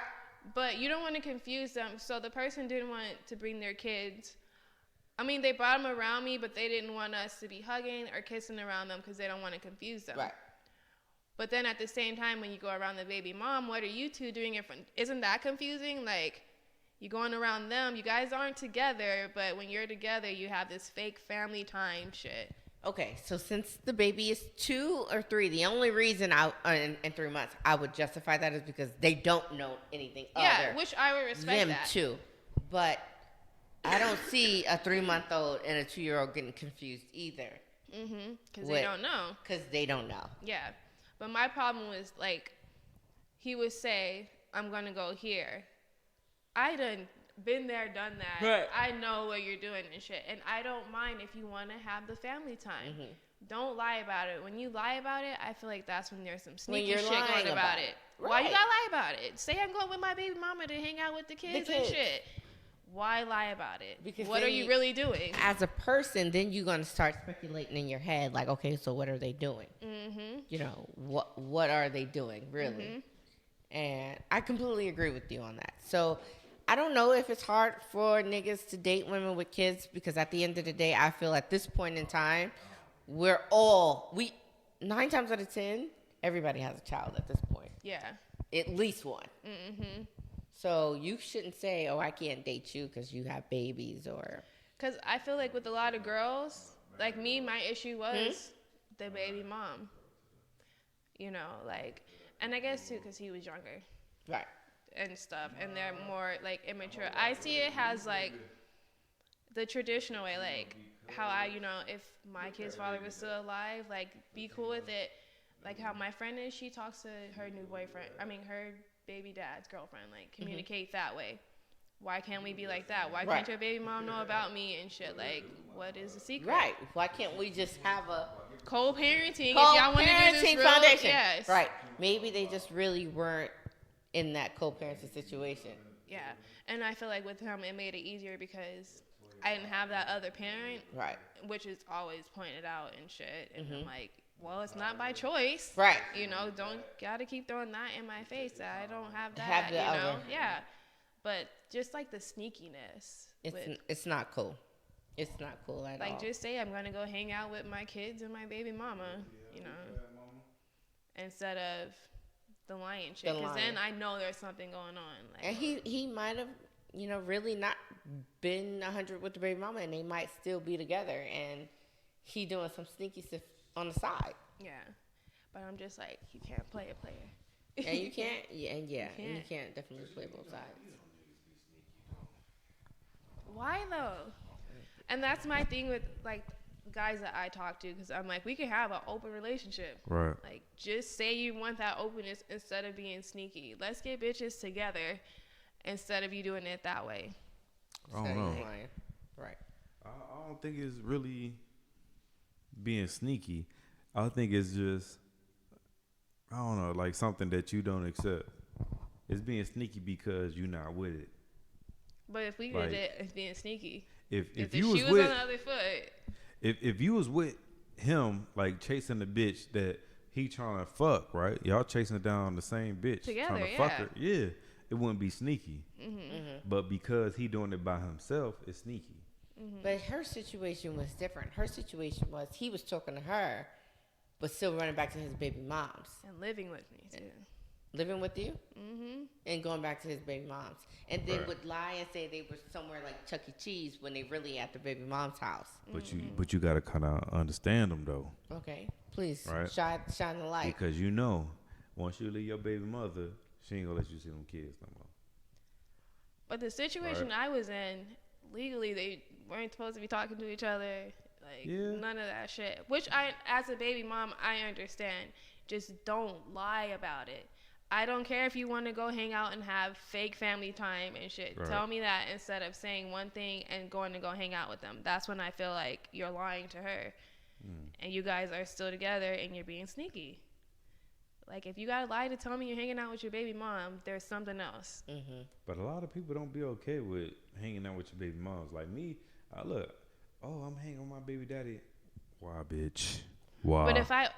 B: But you don't want to confuse them. So the person didn't want to bring their kids. I mean, they brought him around me, but they didn't want us to be hugging or kissing around them because they don't want to confuse them.
C: Right.
B: But then at the same time, when you go around the baby mom, what are you two doing in front? Isn't that confusing? Like, you're going around them. You guys aren't together, but when you're together, you have this fake family time shit.
C: Okay, so since the baby is 2 or 3, the only reason in 3 months I would justify that is because they don't know anything other.
B: Which I would respect
C: them
B: that.
C: too. But I don't see a 3-month-old and a 2-year-old getting confused either.
B: Mm-hmm. Because they don't know.
C: Because they don't know.
B: Yeah. But my problem was, like, he would say, I'm going to go here. I done been there, done that.
C: Right.
B: I know what you're doing and shit. And I don't mind if you want to have the family time. Mm-hmm. Don't lie about it. When you lie about it, I feel like that's when there's some sneaky shit going about it. Right. Why you gotta lie about it? Say I'm going with my baby mama to hang out with the kids and shit. Why lie about it? Because what are you really doing? As
C: a person, then you're gonna start speculating in your head, like, okay, so what are they doing?
B: Mm-hmm.
C: You know, what are they doing, really? Mm-hmm. And I completely agree with you on that. So I don't know if it's hard for niggas to date women with kids, because at the end of the day, I feel at this point in time, 9 times out of 10, everybody has a child at this point.
B: Yeah.
C: At least one.
B: Mm-hmm.
C: So you shouldn't say, oh, I can't date you because you have babies or...
B: Because I feel like with a lot of girls, like me, my issue was the baby mom. You know, like... And I guess, too, because he was younger.
C: Right.
B: And stuff. And they're more, like, immature. I see it as, like, the traditional way. Like, how I, you know, if my kid's father was still alive, like, be cool with it. Like how my friend is, she talks to her new boyfriend. I mean, her baby dad's girlfriend. Like, communicate that way. Why can't we be like that? Why can't your baby mom know about me and shit? Like, what is the secret?
C: Right. Why can't we just have a
B: co-parenting if y'all want to do this real,
C: foundation?
B: Yes.
C: Right. Maybe they just really weren't in that co-parenting situation.
B: Yeah. And I feel like with him, it made it easier because I didn't have that other parent.
C: Right.
B: Which is always pointed out and shit. And I'm like, well, it's not by choice.
C: Right.
B: You know, gotta keep throwing that in my face that I don't have that,
C: have the
B: you know?
C: other.
B: Yeah. But just like the sneakiness.
C: It's not cool. It's not cool at all.
B: Like, just say I'm going to go hang out with my kids and my baby mama, you know, instead of the lying shit. Because then I know there's something going on. Like,
C: and he might have, you know, really not been 100 with the baby mama, and they might still be together, and he doing some sneaky stuff on the side.
B: Yeah. But I'm just like, you can't play a player.
C: And you can't, and you can't definitely play both sides.
B: Why though? And that's my thing with like guys that I talk to, because I'm like, we can have an open relationship.
A: Right.
B: Like, just say you want that openness instead of being sneaky. Let's get bitches together instead of you doing it that way.
A: I don't know.
C: Right.
A: I don't think it's really being sneaky. I think it's just, I don't know, like something that you don't accept. It's being sneaky because you're not with it.
B: But if we did it, it's being sneaky.
A: If
B: the
A: you was
B: shoe was on the other foot.
A: If you was with him, like chasing the bitch that he trying to fuck, right? Y'all chasing down the same bitch
B: together,
A: trying to fuck her. Yeah, it wouldn't be sneaky. But because he doing it by himself, it's sneaky.
C: But her situation was different. Her situation was he was talking to her, but still running back to his baby moms.
B: And living with me, too.
C: Living with you? And going back to his baby moms. And they would lie and say they were somewhere like Chuck E. Cheese when they really at the baby mom's house.
A: But you got to kind of understand them, though.
C: Okay. Please,
A: right?
C: shine the light.
A: Because you know, once you leave your baby mother, she ain't going to let you see them kids no more.
B: But the situation I was in, legally, they weren't supposed to be talking to each other. Like, none of that shit. Which as a baby mom, I understand. Just don't lie about it. I don't care if you want to go hang out and have fake family time and shit. Right. Tell me that instead of saying one thing and going to go hang out with them. That's when I feel like you're lying to her. And you guys are still together and you're being sneaky. Like, if you got to lie to tell me you're hanging out with your baby mom, there's something else.
A: But a lot of people don't be okay with hanging out with your baby moms. Like me, I'm hanging with my baby daddy. Why, bitch? Why?
B: But if I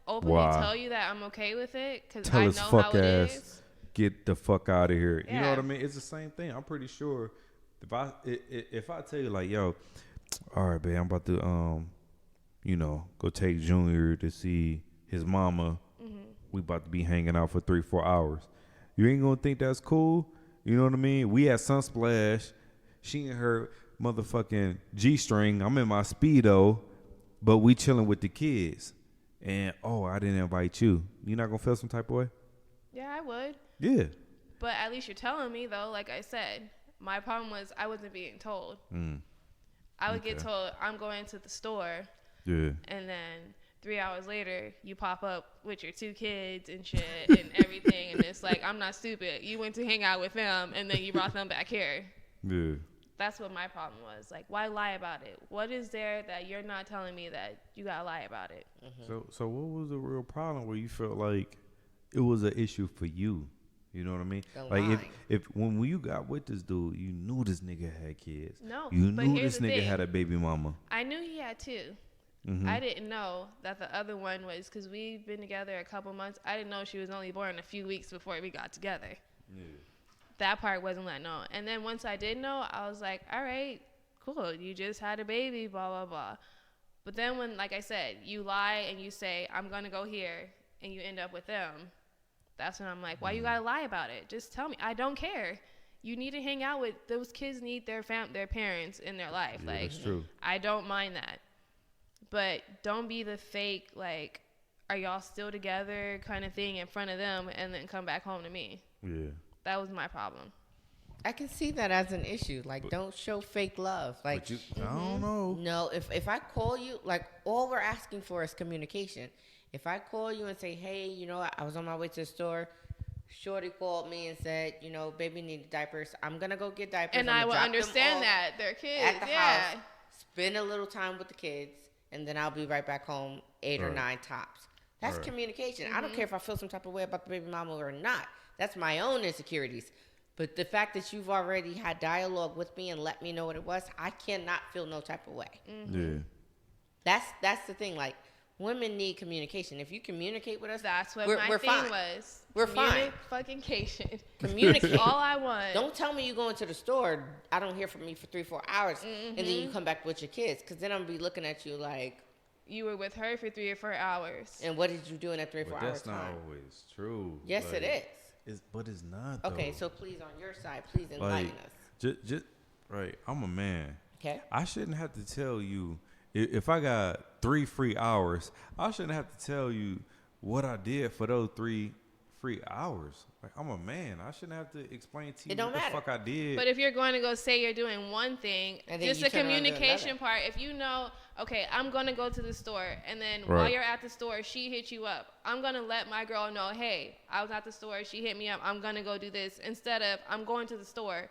B: openly tell you that I'm okay with it, because I know how it is.
A: Get the fuck out of here. You know what I mean? It's the same thing. I'm pretty sure if I tell you like, yo, all right, babe, I'm about to go take Junior to see his mama. We about to be hanging out for 3-4 hours. You ain't gonna think that's cool? You know what I mean? We at Sunsplash. She in her motherfucking G-string. I'm in my Speedo, but we chilling with the kids. And, I didn't invite you. You not gonna feel some type of way?
B: Yeah, I would.
A: Yeah.
B: But at least you're telling me, though, like I said. My problem was I wasn't being told. I would get told, I'm going to the store.
A: Yeah.
B: And then 3 hours later, you pop up with your 2 kids and shit and everything. And it's like, I'm not stupid. You went to hang out with them, and then you brought them back here.
A: Yeah.
B: That's what my problem was. Like, why lie about it? What is there that you're not telling me that you got to lie about it?
A: So what was the real problem where you felt like it was an issue for you? You know what I mean? Like, if when you got with this dude, you knew this nigga had kids.
B: No,
A: you
B: but
A: knew
B: here's
A: this
B: the
A: nigga
B: thing.
A: had a baby mama.
B: I knew he had 2. I didn't know that the other one was, because we've been together a couple months. I didn't know she was only born a few weeks before we got together.
A: Yeah.
B: That part wasn't let known. And then once I did know, I was like, all right, cool. You just had a baby, blah, blah, blah. But then when, like I said, you lie and you say, I'm going to go here, and you end up with them, that's when I'm like, why you got to lie about it? Just tell me. I don't care. You need to hang out with, those kids need their parents in their life.
A: Yeah,
B: like,
A: that's true.
B: I don't mind that. But don't be the fake, like, are y'all still together kind of thing in front of them and then come back home to me.
A: Yeah.
B: That was my problem.
C: I can see that as an issue. Like, don't show fake love. Like,
A: I don't know.
C: No, if I call you, like, all we're asking for is communication. If I call you and say, hey, I was on my way to the store. Shorty called me and said, baby needed diapers. I'm going to go get diapers.
B: And I will understand that. They're kids.
C: At the house, spend a little time with the kids, and then I'll be right back home 8 or 9 tops. That's communication. I don't care if I feel some type of way about the baby mama or not. That's my own insecurities. But the fact that you've already had dialogue with me and let me know what it was, I cannot feel no type of way.
A: Yeah.
C: That's the thing. Like, women need communication. If you communicate with us,
B: that's what
C: we're
B: thing
C: fine.
B: was.
C: We're fine.
B: Communication.
C: Communicate.
B: All I want.
C: Don't tell me you going to the store. I don't hear from you for 3-4 hours, and then you come back with your kids. Because then I'm gonna be looking at you like,
B: you were with her for 3 or 4 hours.
C: And what did you do in that 3 or 4 hours?
A: That's not always true.
C: Yes, it is.
A: But it's not. Though.
C: Okay, so please, on your side, please enlighten us.
A: Just right. I'm a man.
C: Okay.
A: I shouldn't have to tell you if I got 3 free hours. I shouldn't have to tell you what I did for those 3 free hours. Like, I'm a man. I shouldn't have to explain to you what the fuck I did.
B: But if you're going to go say you're doing one thing, just the communication part, if you know, okay, I'm going to go to the store, and then while you're at the store, she hit you up. I'm going to let my girl know, hey, I was at the store, she hit me up, I'm going to go do this. Instead of, I'm going to the store,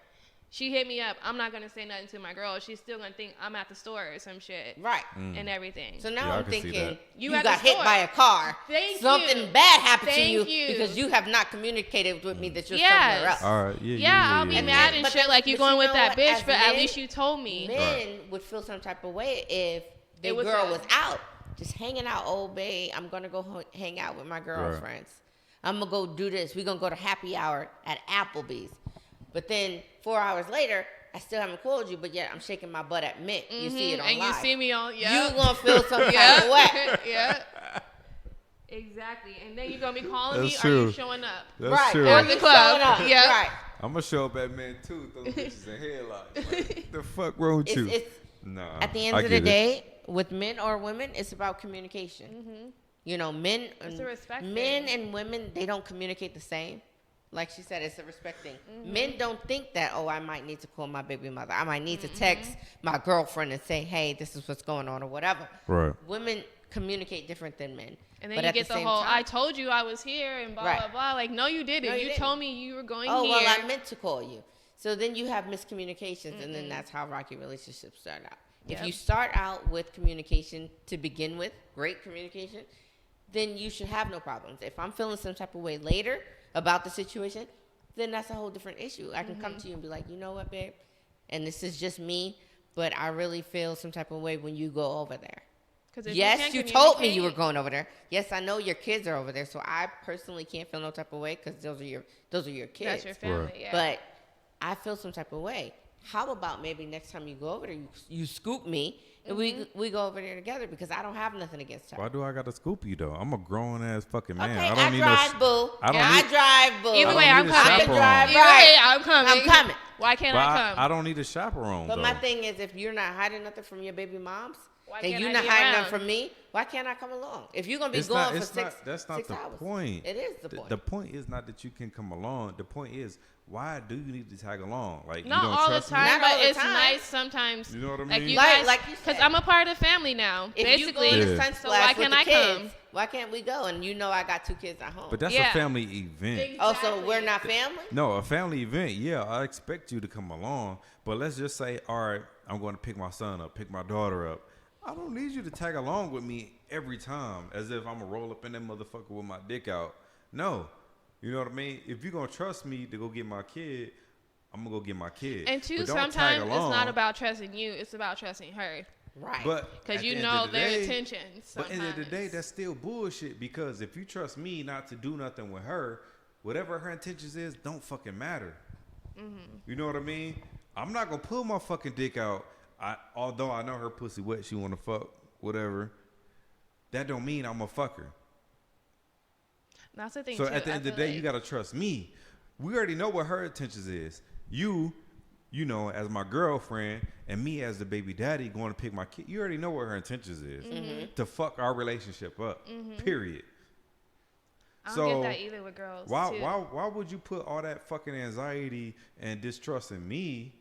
B: she hit me up, I'm not going to say nothing to my girl. She's still going to think I'm at the store or some shit.
C: Right.
B: And everything.
C: So now I'm thinking, you
B: got
C: hit by a car. Something bad happened to you because you have not communicated with me that you're somewhere else.
A: All right.
B: I'll be mad and shit like you going with that bitch, but at least you told me.
C: Men would feel some type of way if the girl was out, just hanging out. Oh, babe, I'm going to go hang out with my girlfriends. I'm going to go do this. We're going to go to happy hour at Applebee's. But then 4 hours later, I still haven't called you, but yet I'm shaking my butt at Mint. You see it on
B: and
C: live.
B: You see me on,
C: You're going to feel some kind of way.
B: Yeah. Exactly. And then you're going to be calling
A: That's
B: me,
A: true.
B: are you showing up?
A: That's true.
B: At the club.
C: Yeah. Right.
A: I'm going to show up at Mint too, those bitches in headlocks. Like, the fuck wrong with you?
C: Nah. At the end of the day, with men or women, it's about communication. Men and women, they don't communicate the same. Like she said, it's a respect thing. Men don't think that, I might need to call my baby mother. I might need to text my girlfriend and say, hey, this is what's going on or whatever.
A: Right.
C: Women communicate different than men.
B: And then you get the whole, I told you I was here and blah, blah, blah. Like, no, you didn't. You told me you were going here.
C: Oh, well, I meant to call you. So then you have miscommunications, and then that's how rocky relationships start out. If you start out with communication to begin with, great communication, then you should have no problems. If I'm feeling some type of way later about the situation, then that's a whole different issue. I can come to you and be like, you know what, babe? And this is just me, but I really feel some type of way when you go over there. Yes, you told me you were going over there. Yes, I know your kids are over there, so I personally can't feel no type of way because those are your kids.
B: That's your family,
C: But I feel some type of way. how about maybe next time you go over there, you scoop me, and we go over there together because I don't have nothing against her.
A: Why do I got to scoop you though? I'm a grown ass fucking man.
C: Okay,
A: I don't need
C: drive,
A: no.
C: boo.
A: I
C: drive, boo.
B: Either way, I'm
C: I can
B: coming.
C: drive,
B: Either way,
C: right.
B: I'm coming.
C: I'm coming.
B: Why can't I come?
A: I don't need a chaperone.
C: But
A: though.
C: my thing is, if you're not hiding nothing from your baby moms,
B: Why
C: and
B: can't
C: you're
B: I
C: not
B: be
C: hiding
B: around?
C: nothing from me, why can't I come along? If you're gonna be
A: It's
C: gone
A: not-
C: for
A: it's
C: six,
A: not- that's not
C: 6
A: the
C: hours,
A: point.
C: It is the point.
A: The point is not that you can come along. The point is, why do you need to tag along? Like,
B: Not
A: you don't
B: all the
A: trust me?
B: time,
C: Not
B: but
C: all the
B: it's
C: time.
B: nice sometimes.
A: You know what I
B: Like
A: mean?
B: you
C: Like-
B: guys,
C: like you said.
B: because I'm a part of the family now.
C: if
B: Basically,
C: you go to
A: Yeah.
C: Sun
B: so why
C: Splash with
B: can't
C: the
B: I
C: kids,
B: come?
C: why can't we go? And you know I got 2 kids at home.
A: But that's
B: Yeah.
A: a family event.
C: Oh, so we're not family?
A: No, a family event. Yeah, I expect you to come along. But let's just say, all right, I'm going to pick my son up, pick my daughter up. I don't need you to tag along with me every time as if I'm going to roll up in that motherfucker with my dick out. No. You know what I mean? If you're going to trust me to go get my kid, I'm going to go get my kid.
B: And two,
A: But don't tag
B: sometimes it's
A: along.
B: not about trusting you; it's about trusting her.
C: Right.
A: But
B: Because
A: at
B: you
A: the end
B: know
A: of the
B: their
A: day-
B: intentions.
A: But at the end of the day,
B: sometimes.
A: that's still bullshit because if you trust me not to do nothing with her, whatever her intentions is, don't fucking matter. You know what I mean? I'm not gonna pull my fucking dick out. Although I know her pussy wet, she wanna fuck, whatever. That don't mean I'm a fucker.
B: That's the thing.
A: So
B: too.
A: at the
B: I
A: end of the
B: feel
A: day,
B: like-
A: you gotta trust me. We already know what her intentions is. You know, as my girlfriend, and me as the baby daddy going to pick my kid. You already know what her intentions is to fuck our relationship up. Period.
B: I don't get that either with girls.
A: Why
B: too.
A: why would you put all that fucking anxiety and distrust in me?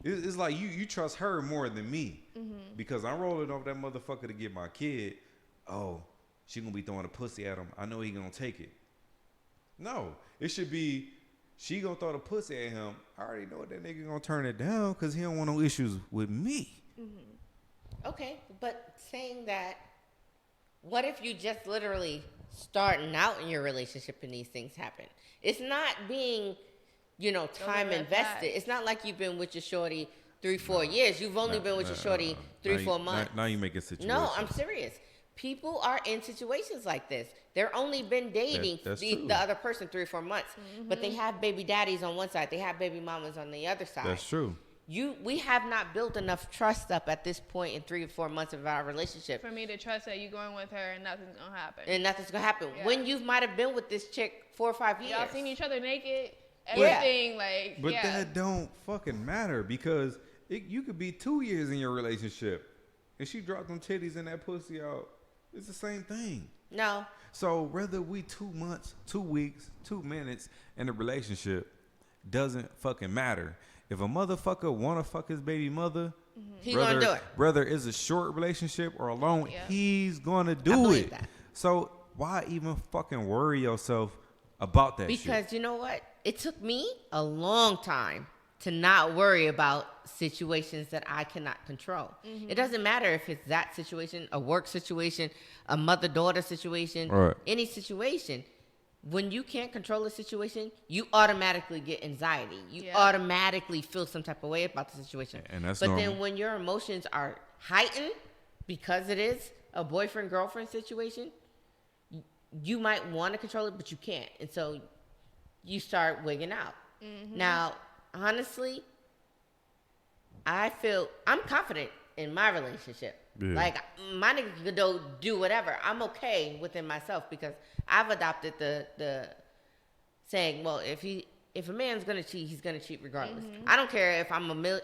A: It's like you trust her more than me because I'm rolling off that motherfucker to get my kid. Oh, she gonna be throwing a pussy at him. I know he gonna take it. No, it should be she gonna throw the pussy at him. I already know that nigga gonna turn it down because he don't want no issues with me.
C: Okay, but saying that, what if you just literally starting out in your relationship and these things happen? It's not being, time
B: red
C: invested.
B: flags.
C: It's not like you've been with your shorty 3-4 years. You've only been with your shorty 3-4 months.
A: Now you make a situation.
C: No, I'm serious. People are in situations like this. They're only been dating
A: That's
C: the
A: true.
C: other person 3 or 4 months, but they have baby daddies on one side. They have baby mamas on the other side.
A: That's true.
C: We have not built enough trust up at this point in 3 or 4 months of our relationship.
B: For me to trust that you going with her and nothing's gonna happen.
C: And nothing's gonna happen.
B: Yeah.
C: When you might have been with this chick 4 or 5 years.
B: Y'all seen each other naked,
C: Yeah.
B: everything
A: But
B: yeah.
A: that don't fucking matter because you could be 2 years in your relationship and she dropped them titties and that pussy out. It's the same thing.
C: No.
A: So whether we 2 months, 2 weeks, 2 minutes in a relationship doesn't fucking matter. If a motherfucker wanna fuck his baby mother,
C: He gonna do it.
A: Whether it's a short relationship or a long,
B: Yeah.
A: he's gonna
C: I
A: do
C: believe
A: it.
C: that.
A: So why even fucking worry yourself about that shit?
C: Because you know what? It took me a long time to not worry about situations that I cannot control. It doesn't matter if it's that situation, a work situation, a mother-daughter situation,
A: Right.
C: any situation. When you can't control a situation, you automatically get anxiety. You
B: Yeah.
C: automatically feel some type of way about the situation.
A: And that's
C: but
A: normal.
C: then when your emotions are heightened because it is a boyfriend-girlfriend situation, you might want to control it, but you can't. And so you start wigging out. Now, honestly, I'm confident in my relationship.
A: Yeah.
C: Like, my nigga could do whatever. I'm okay within myself because I've adopted the saying, well, if a man's gonna cheat, he's gonna cheat regardless. I don't care if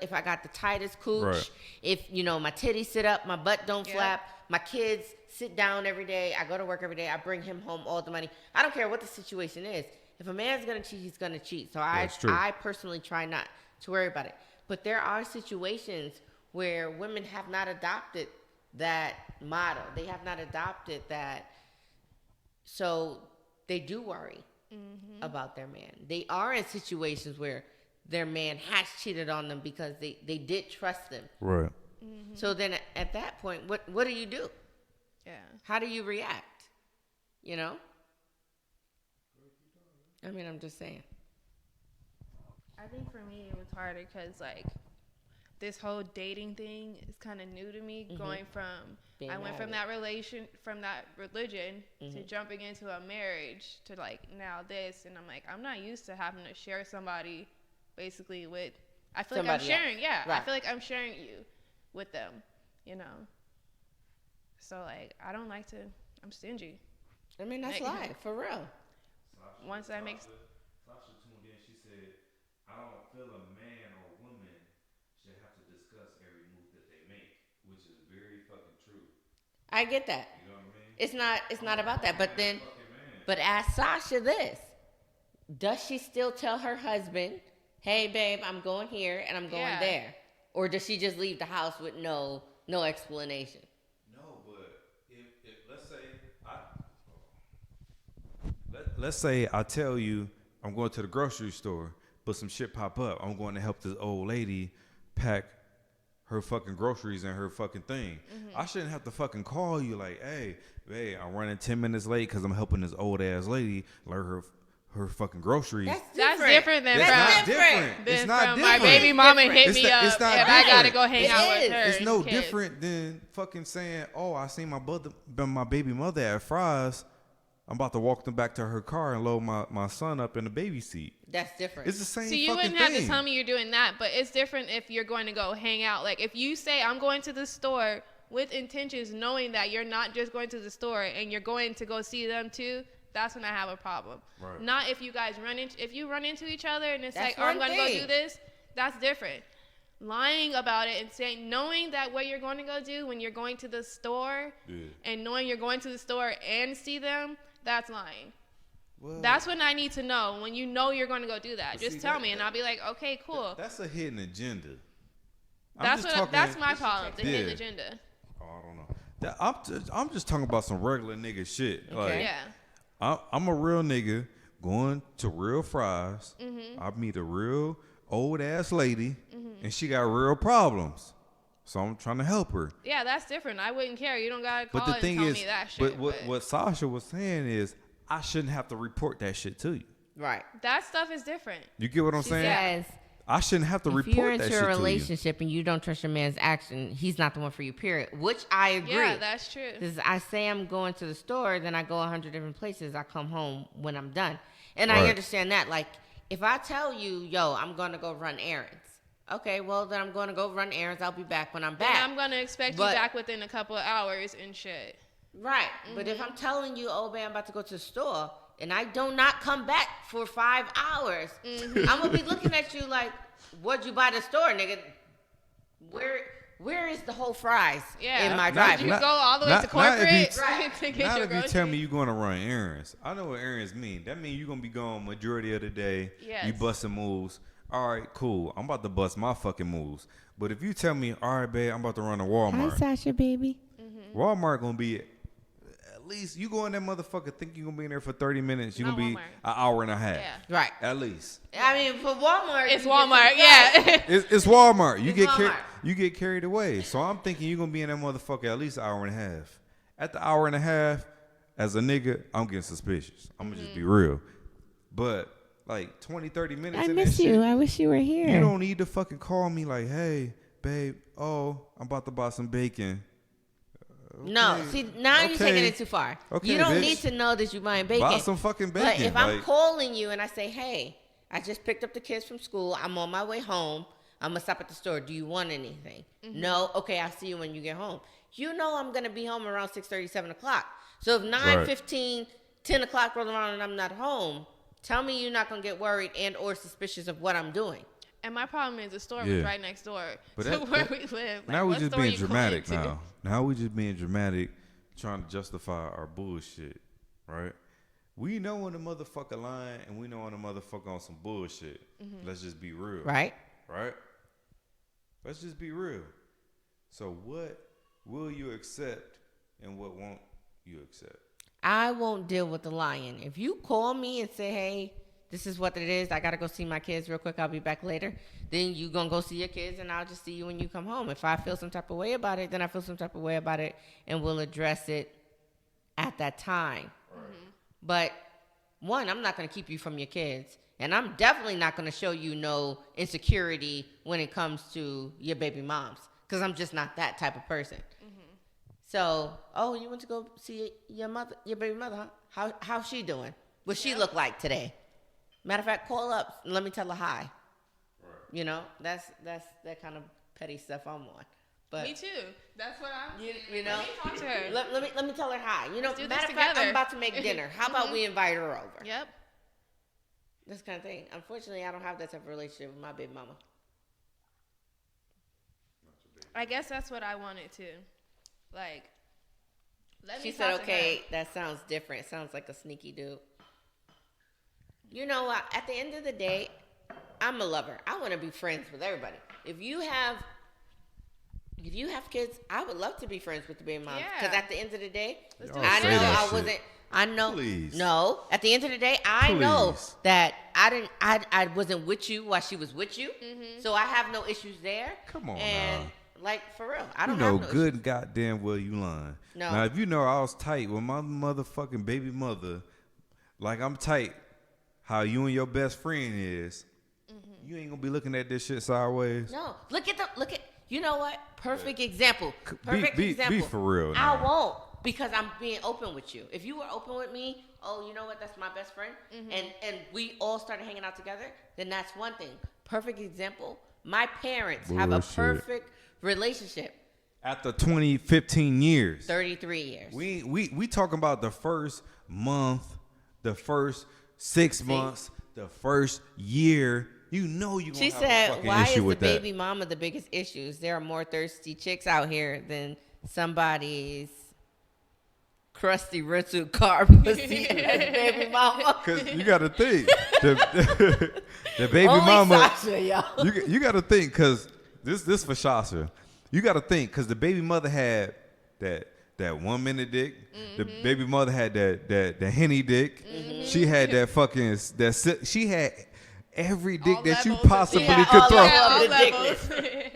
C: if I got the tightest cooch,
A: Right.
C: if my titties sit up, my butt don't
B: Yeah.
C: flap, my kids sit down every day, I go to work every day, I bring him home all the money. I don't care what the situation is. If a man's gonna cheat, he's gonna cheat. So
A: That's true.
C: I personally try not to worry about it. But there are situations where women have not adopted that model. They have not adopted that. So they do worry about their man. They are in situations where their man has cheated on them because they did trust them.
A: Right.
C: So then at that point, what do you do?
B: Yeah.
C: How do you react? I mean, I'm just saying.
B: I think for me it was harder because this whole dating thing is kind of new to me. Going from
C: Being
B: I went from
C: married.
B: that religion to jumping into a marriage to now this, and I'm like I'm not used to having to share somebody basically with. I feel like I'm sharing. Yeah, right. I feel like I'm sharing you with them. You know. So like, I don't like to. I'm stingy.
C: I mean, that's life for real.
B: Once I make.
A: Sasha tuned in. She said, "I don't feel a man or woman should have to discuss every move that they make," which is very fucking true.
C: I get that.
A: You know what I mean?
C: It's not about that. But ask Sasha this: does she still tell her husband, "Hey, babe, I'm going here and I'm going there," or does she just leave the house with no explanation?
A: No, but if let's say I tell you I'm going to the grocery store, but some shit pop up. I'm going to help this old lady pack her fucking groceries and her fucking thing. Mm-hmm. I shouldn't have to fucking call you like, "Hey, babe, I'm running 10 minutes late because I'm helping this old ass lady learn her fucking groceries."
B: That's different than
A: It's not different.
B: My baby mama hit me up and I gotta go hang out with her.
A: It's no different than fucking saying, "Oh, I seen my baby mother at Fry's. I'm about to walk them back to her car and load my son up in the baby seat."
C: That's different.
A: It's the same.
B: So you wouldn't have to tell me you're doing that, but it's different if you're going to go hang out. Like if you say, "I'm going to the store," with intentions, knowing that you're not just going to the store and you're going to go see them too, that's when I have a problem. Right. Not if you guys run into each other and it's like, "Oh, I'm going to go do this." That's different. Lying about it and saying, knowing that what you're going to go do when you're going to the store and knowing you're going to the store and see them, that's lying. Well, that's when I need to know. When you know you're going to go do that, just tell me and I'll be like, "Okay, cool." That's
A: a hidden agenda.
B: That's my problem. The hidden agenda.
A: Oh, I don't know. I'm just talking about some regular nigga shit.
B: Okay.
A: Like, I'm a real nigga going to real Fry's. Mm-hmm. I meet a real old ass lady, and she got real problems. So I'm trying to help her.
B: Yeah, that's different. I wouldn't care. You don't gotta call and tell me that shit.
A: But what Sasha was saying is, I shouldn't have to report that shit to you.
C: Right.
B: That stuff is different.
A: You get what I'm saying?
C: Says,
A: I shouldn't have to report that shit to you. If you're into a
C: relationship and you don't trust your man's action, he's not the one for you, period. Which I agree.
B: Yeah, that's true.
C: Because I say I'm going to the store, then I go 100 different places. I come home when I'm done. And I understand that. Like, if I tell you, "Yo, I'm going to go run errands." Okay, well, then I'm going to go run errands. I'll be back when I'm back.
B: And I'm going to expect you back within a couple of hours and shit.
C: Right. Mm-hmm. But if I'm telling you, "Oh, man, I'm about to go to the store," and I do not come back for 5 hours, I'm going to be looking at you like, "What'd you buy at the store, nigga? Where is the whole Fry's in my driveway?"
B: You go all the way to corporate to get
A: not
B: your
A: if you tell me you're going to run errands. I know what errands mean. That means you're going to be gone majority of the day. Yes. You busting moves. All right, cool. I'm about to bust my fucking moves. But if you tell me, "All right, babe, I'm about to run to Walmart."
C: Hi, Sasha, baby.
A: Mm-hmm. Walmart going to be at least, you go in that motherfucker think you're going to be in there for 30 minutes. You're going to be an hour and a half. Yeah.
C: Right.
A: At least.
C: I mean, for Walmart.
B: It's Walmart, yeah.
A: It's Walmart. You get carried away. So I'm thinking you're going to be in that motherfucker at least an hour and a half. At the hour and a half, as a nigga, I'm getting suspicious. I'm going to just be real. But like 20, 30 minutes
C: I miss you. I wish you were here.
A: You don't need to fucking call me like, "Hey, babe, I'm about to buy some bacon."
C: Okay. No, see, now you're taking it too far.
A: Okay,
C: you don't need to know that you're buying bacon.
A: Buy some fucking bacon.
C: But if I'm calling you and I say, "Hey, I just picked up the kids from school. I'm on my way home. I'm going to stop at the store. Do you want anything?" Mm-hmm. "No." "Okay, I'll see you when you get home." You know I'm going to be home around 6:30, 7 o'clock. So if 9:15, 10 o'clock roll around and I'm not home, tell me you're not going to get worried and or suspicious of what I'm doing.
B: And my problem is the store was right next door to where we live. Like,
A: now we just being dramatic now. Now we just being dramatic, trying to justify our bullshit, right? We know when a motherfucker lying and we know when a motherfucker on some bullshit. Mm-hmm. Let's just be real.
C: Right?
A: Let's just be real. So what will you accept and what won't you accept?
C: I won't deal with the lying. If you call me and say, "Hey, this is what it is. I got to go see my kids real quick. I'll be back later." Then you going to go see your kids and I'll just see you when you come home. If I feel some type of way about it, then I feel some type of way about it and we'll address it at that time. Mm-hmm. But one, I'm not going to keep you from your kids. And I'm definitely not going to show you no insecurity when it comes to your baby moms. Because I'm just not that type of person. Mm-hmm. So, you went to go see your baby mother, huh? How's she doing? What she look like today? Matter of fact, call up and let me tell her hi. You know, that's that kind of petty stuff I'm on. But
B: me too. That's what I'm.
C: You know,
B: let me talk to her.
C: Let me tell her hi. You know,
B: Let's do
C: matter
B: this
C: of fact,
B: together.
C: I'm about to make dinner. How about we invite her over?
B: Yep.
C: This kind of thing. Unfortunately, I don't have that type of relationship with my baby mama.
B: I guess that's what I wanted to. Like, let me
C: She said,
B: talk to
C: okay,
B: her.
C: that sounds different. It sounds like a sneaky dude. You know what? At the end of the day, I'm a lover. I want to be friends with everybody. If you have kids, I would love to be friends with the baby mom. Because
B: Yeah.
C: at the end of the day,
B: Let's do
C: I
B: it
C: know
B: together.
C: I
A: shit.
C: wasn't. I know.
A: Please.
C: No. At the end of the day, I know
A: Please.
C: that I wasn't with you while she was with you. So I have no issues there.
A: Come on
C: and
A: now.
C: like for real, I
A: You
C: don't
A: know
C: have no
A: good
C: issues.
A: goddamn well you lying.
C: No.
A: Now, if you know I was tight with my motherfucking baby mother, like I'm tight how you and your best friend is, you ain't gonna be looking at this shit sideways.
C: No, look at. You know what? Perfect example. Perfect
A: Be
C: example.
A: for real
C: I
A: now.
C: won't because I'm being open with you. If you were open with me, oh, you know what? That's my best friend, and we all started hanging out together. Then that's one thing. Perfect example. My parents have a
A: Bullshit.
C: perfect relationship.
A: After 15 years.
C: 33 years.
A: We talking about the first month, the first 6 months, the first year. You know you gonna
C: She
A: have a
C: said,
A: fucking
C: "Why is
A: issue
C: the
A: with that.
C: baby mama the biggest issues? There are more thirsty chicks out here than somebody's crusty rental car pussy as baby mama."
A: Cause you gotta think the baby
C: Only
A: mama.
C: Sasha, y'all.
A: You gotta think because this for Shasha. You gotta think because the baby mother had that 1 minute dick. The baby mother had that henny dick. She had that fucking she had every dick
B: All
A: that you
B: levels of
A: possibly
C: dick.
A: could
C: All
A: throw.
C: levels.
B: All
C: the
B: levels.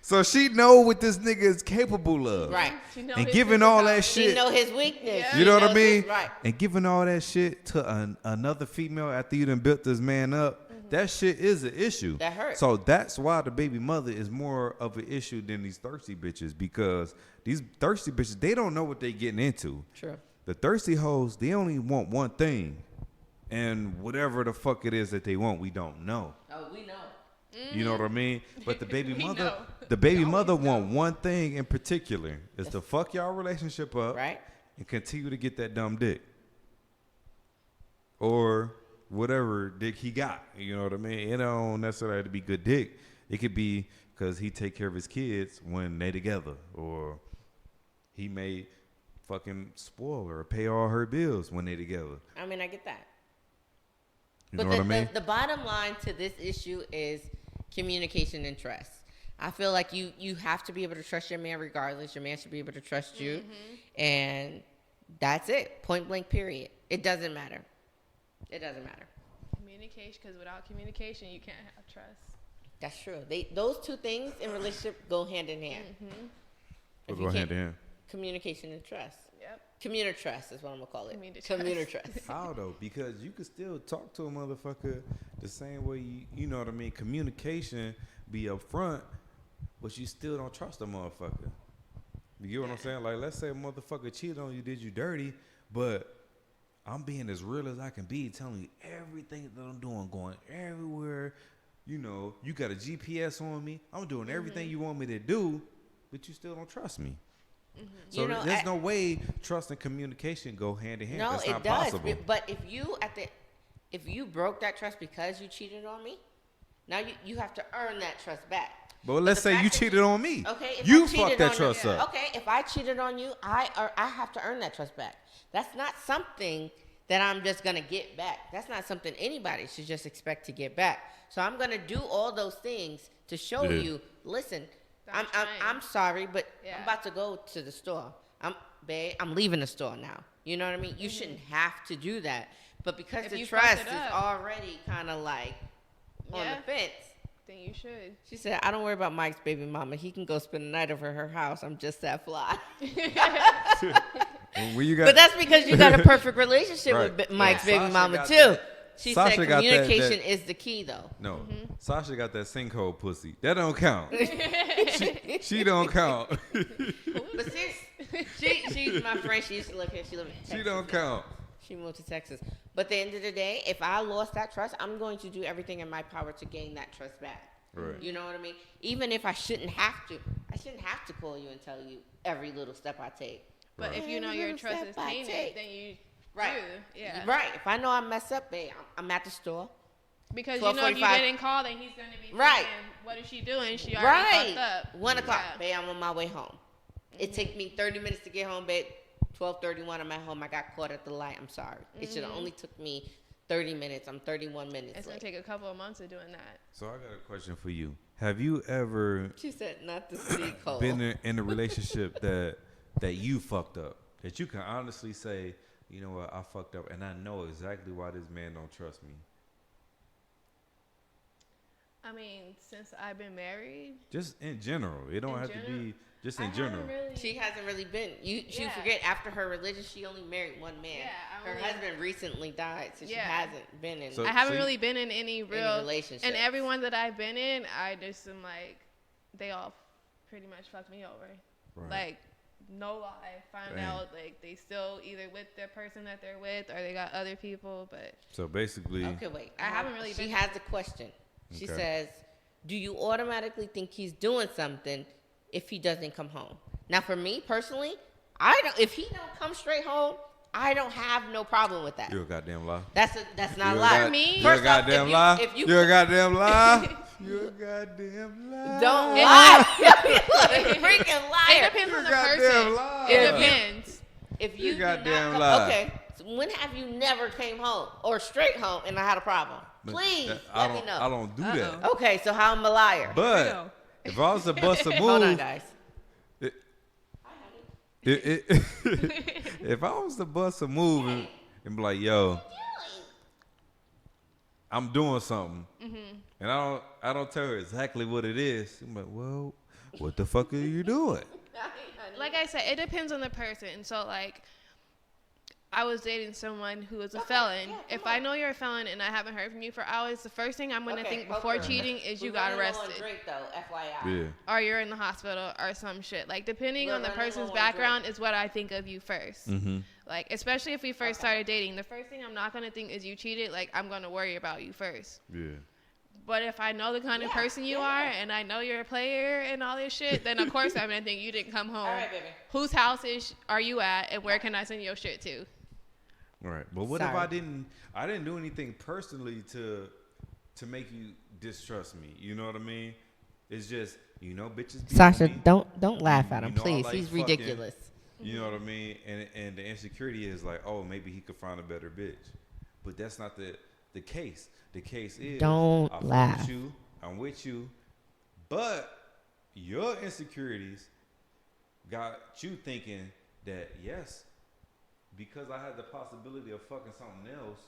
A: So she know what this nigga is capable of.
C: Right.
B: She know
A: And
B: his
A: giving all that
B: superpower.
C: She
A: shit.
C: know his weakness.
B: Yeah.
C: She
A: You know what I
C: knows
A: mean?
C: his right.
A: And giving all that shit to another female after you done built this man up, that shit is an issue.
C: That hurts.
A: So that's why the baby mother is more of an issue than these thirsty bitches, because these thirsty bitches, they don't know what they getting into.
C: True.
A: The thirsty hoes, they only want one thing. And whatever the fuck it is that they want, we don't know.
C: Oh, we know.
A: You know what I mean? But the baby
B: We
A: mother,
B: know.
A: the baby
B: We always
A: mother
B: know.
A: want one thing in particular, is to fuck y'all relationship up,
C: Right.
A: and continue to get that dumb dick, or whatever dick he got. You know what I mean? It don't necessarily have to be good dick. It could be because he take care of his kids when they together, or he may fucking spoil her or pay all her bills when they together.
C: I mean, I get that.
A: You
C: But
A: know what I mean?
C: the bottom line to this issue is communication and trust. I feel like you have to be able to trust your man regardless. Your man should be able to trust you. And that's it. Point blank, period. It doesn't matter. It doesn't matter.
B: Communication, because without communication, you can't have trust.
C: That's true. Those two things in relationship go hand in hand.
A: We'll
C: If you
A: go hand
C: can't-
A: in hand.
C: Communication and trust.
B: Yep.
C: Commuter trust is what I'm going to call it.
B: Commuter
C: Commuter
B: trust.
C: trust.
A: How though? Because you can still talk to a motherfucker the same way you know what I mean. Communication be up front, but you still don't trust a motherfucker. You get what I'm saying? Like, let's say a motherfucker cheated on you, did you dirty, but I'm being as real as I can be, telling you everything that I'm doing, going everywhere. You know, you got a GPS on me. I'm doing everything you want me to do, but you still don't trust me. So
C: You know,
A: there's no way trust and communication go hand in hand.
C: No,
A: That's
C: it
A: not
C: does.
A: possible.
C: But if you broke that trust because you cheated on me, now you have to earn that trust back.
A: But let's
C: the
A: say
C: fact
A: you
C: that
A: cheated on me.
C: Okay, if
A: You
C: I cheated
A: fucked that
C: on
A: trust
C: you,
A: up.
C: Okay, if I cheated on you, I have to earn that trust back. That's not something that I'm just gonna get back. That's not something anybody should just expect to get back. So I'm gonna do all those things to show
A: Yeah.
C: you. Listen,
B: That's
C: I'm sorry, but
B: Yeah.
C: I'm about to go to the store. I'm leaving the store now. You know what I mean? You shouldn't have to do that. But because
B: If
C: the
B: you fucked
C: trust
B: it
C: is
B: up.
C: already kind of like on
B: Yeah.
C: the fence.
B: Then you should.
C: She said, I don't worry about Mike's baby mama. He can go spend the night over her house. I'm just that fly.
A: When you got,
C: But that's because you got a perfect relationship
A: Right.
C: with Mike's
A: Yeah.
C: baby
A: Sasha
C: mama,
A: got
C: too.
A: that-
C: She
A: Sasha
C: said
A: got that-
C: communication
A: that-
C: is the key, though.
A: no, Sasha got that sinkhole pussy. That don't count. she don't count.
C: But she's my friend. She used to live here. She lived in Texas.
A: She don't count.
C: She moved to Texas. But at the end of the day, if I lost that trust, I'm going to do everything in my power to gain that trust back.
A: Right.
C: You know what I mean? Even if I shouldn't have to call you and tell you every little step I take.
B: But if you know your trust is tainted, then you
C: right.
B: do. Yeah.
C: Right. If I know I mess up, babe, I'm at the store.
B: Because you know if you didn't call, then he's going to be thinking, what is she doing? She already fucked up.
C: 1 o'clock, babe, I'm on my way home. It takes me 30 minutes to get home, babe. 12:31, I'm at home. I got caught at the light. I'm sorry. It should have only took me 30 minutes. I'm 31 minutes
B: It's going to take a couple of months of doing that.
A: So I got a question for you. Have you ever
C: She said not to speak, Cole.
A: been in a relationship that you fucked up? That you can honestly say, you know what, I fucked up, and I know exactly why this man don't trust me.
B: I mean, since I've been married.
A: Just in general. It don't have to be just in general.
C: She hasn't really been. She forget after her religion, she only married one man.
B: Yeah,
C: her husband recently died, so she hasn't been in.
B: I haven't really been in any real
C: relationship.
B: And everyone that I've been in, I just am like, they all pretty much fucked me over. Right. Like, no lie. Find out like they still either with the person that they're with or they got other people. But
A: so basically,
C: okay, wait.
B: I haven't really.
C: She has a question. She says, "Do you automatically think he's doing something if he doesn't come home?" Now, for me personally, I don't. If he don't come straight home, I don't have no problem with that.
A: You're a goddamn lie.
C: That's not a lie.
B: For me,
A: you're a goddamn lie. You're a goddamn lie. You're a goddamn lie.
C: Don't lie. Freaking liar.
B: It depends on the person.
A: Lie.
B: It depends.
C: If you
A: goddamn lie.
C: Okay. So when have you never came home or straight home and I had a problem? Please let me know.
A: I don't do that.
C: Okay, so how I'm a liar?
A: But if I was to bust a move,
C: hold on, guys.
A: If I was to bust a move and be like, yo, I'm doing something, and I don't tell her exactly what it is, I'm like, well, what the fuck are you doing?
B: Like I said, it depends on the person. So like, I was dating someone who was a felon. If I know you're a felon and I haven't heard from you for hours, the first thing I'm going to think before cheating is you got arrested.
C: Drink, though, FYI.
A: Yeah.
B: Or you're in the hospital or some shit. Like, depending on the person's background is what I think of you first.
A: Mm-hmm.
B: Like, especially if we first started dating, the first thing I'm not going to think is you cheated. Like, I'm going to worry about you first.
A: Yeah.
B: But if I know the kind of person you are and I know you're a player and all this shit, then of course I'm going to think you didn't come home. All right, baby. Whose house are you at and where can I send your shit to?
A: Right, but what if I didn't do anything personally to make you distrust me? You know what I mean? It's just, bitches.
C: Sasha, don't laugh at him, please.
A: Like
C: he's
A: fucking,
C: ridiculous.
A: You know what I mean? And the insecurity is like, oh, maybe he could find a better bitch, but that's not the case. The case is,
C: don't laugh.
A: I'm with you, but your insecurities got you thinking that yes. Because I had the possibility of fucking something else,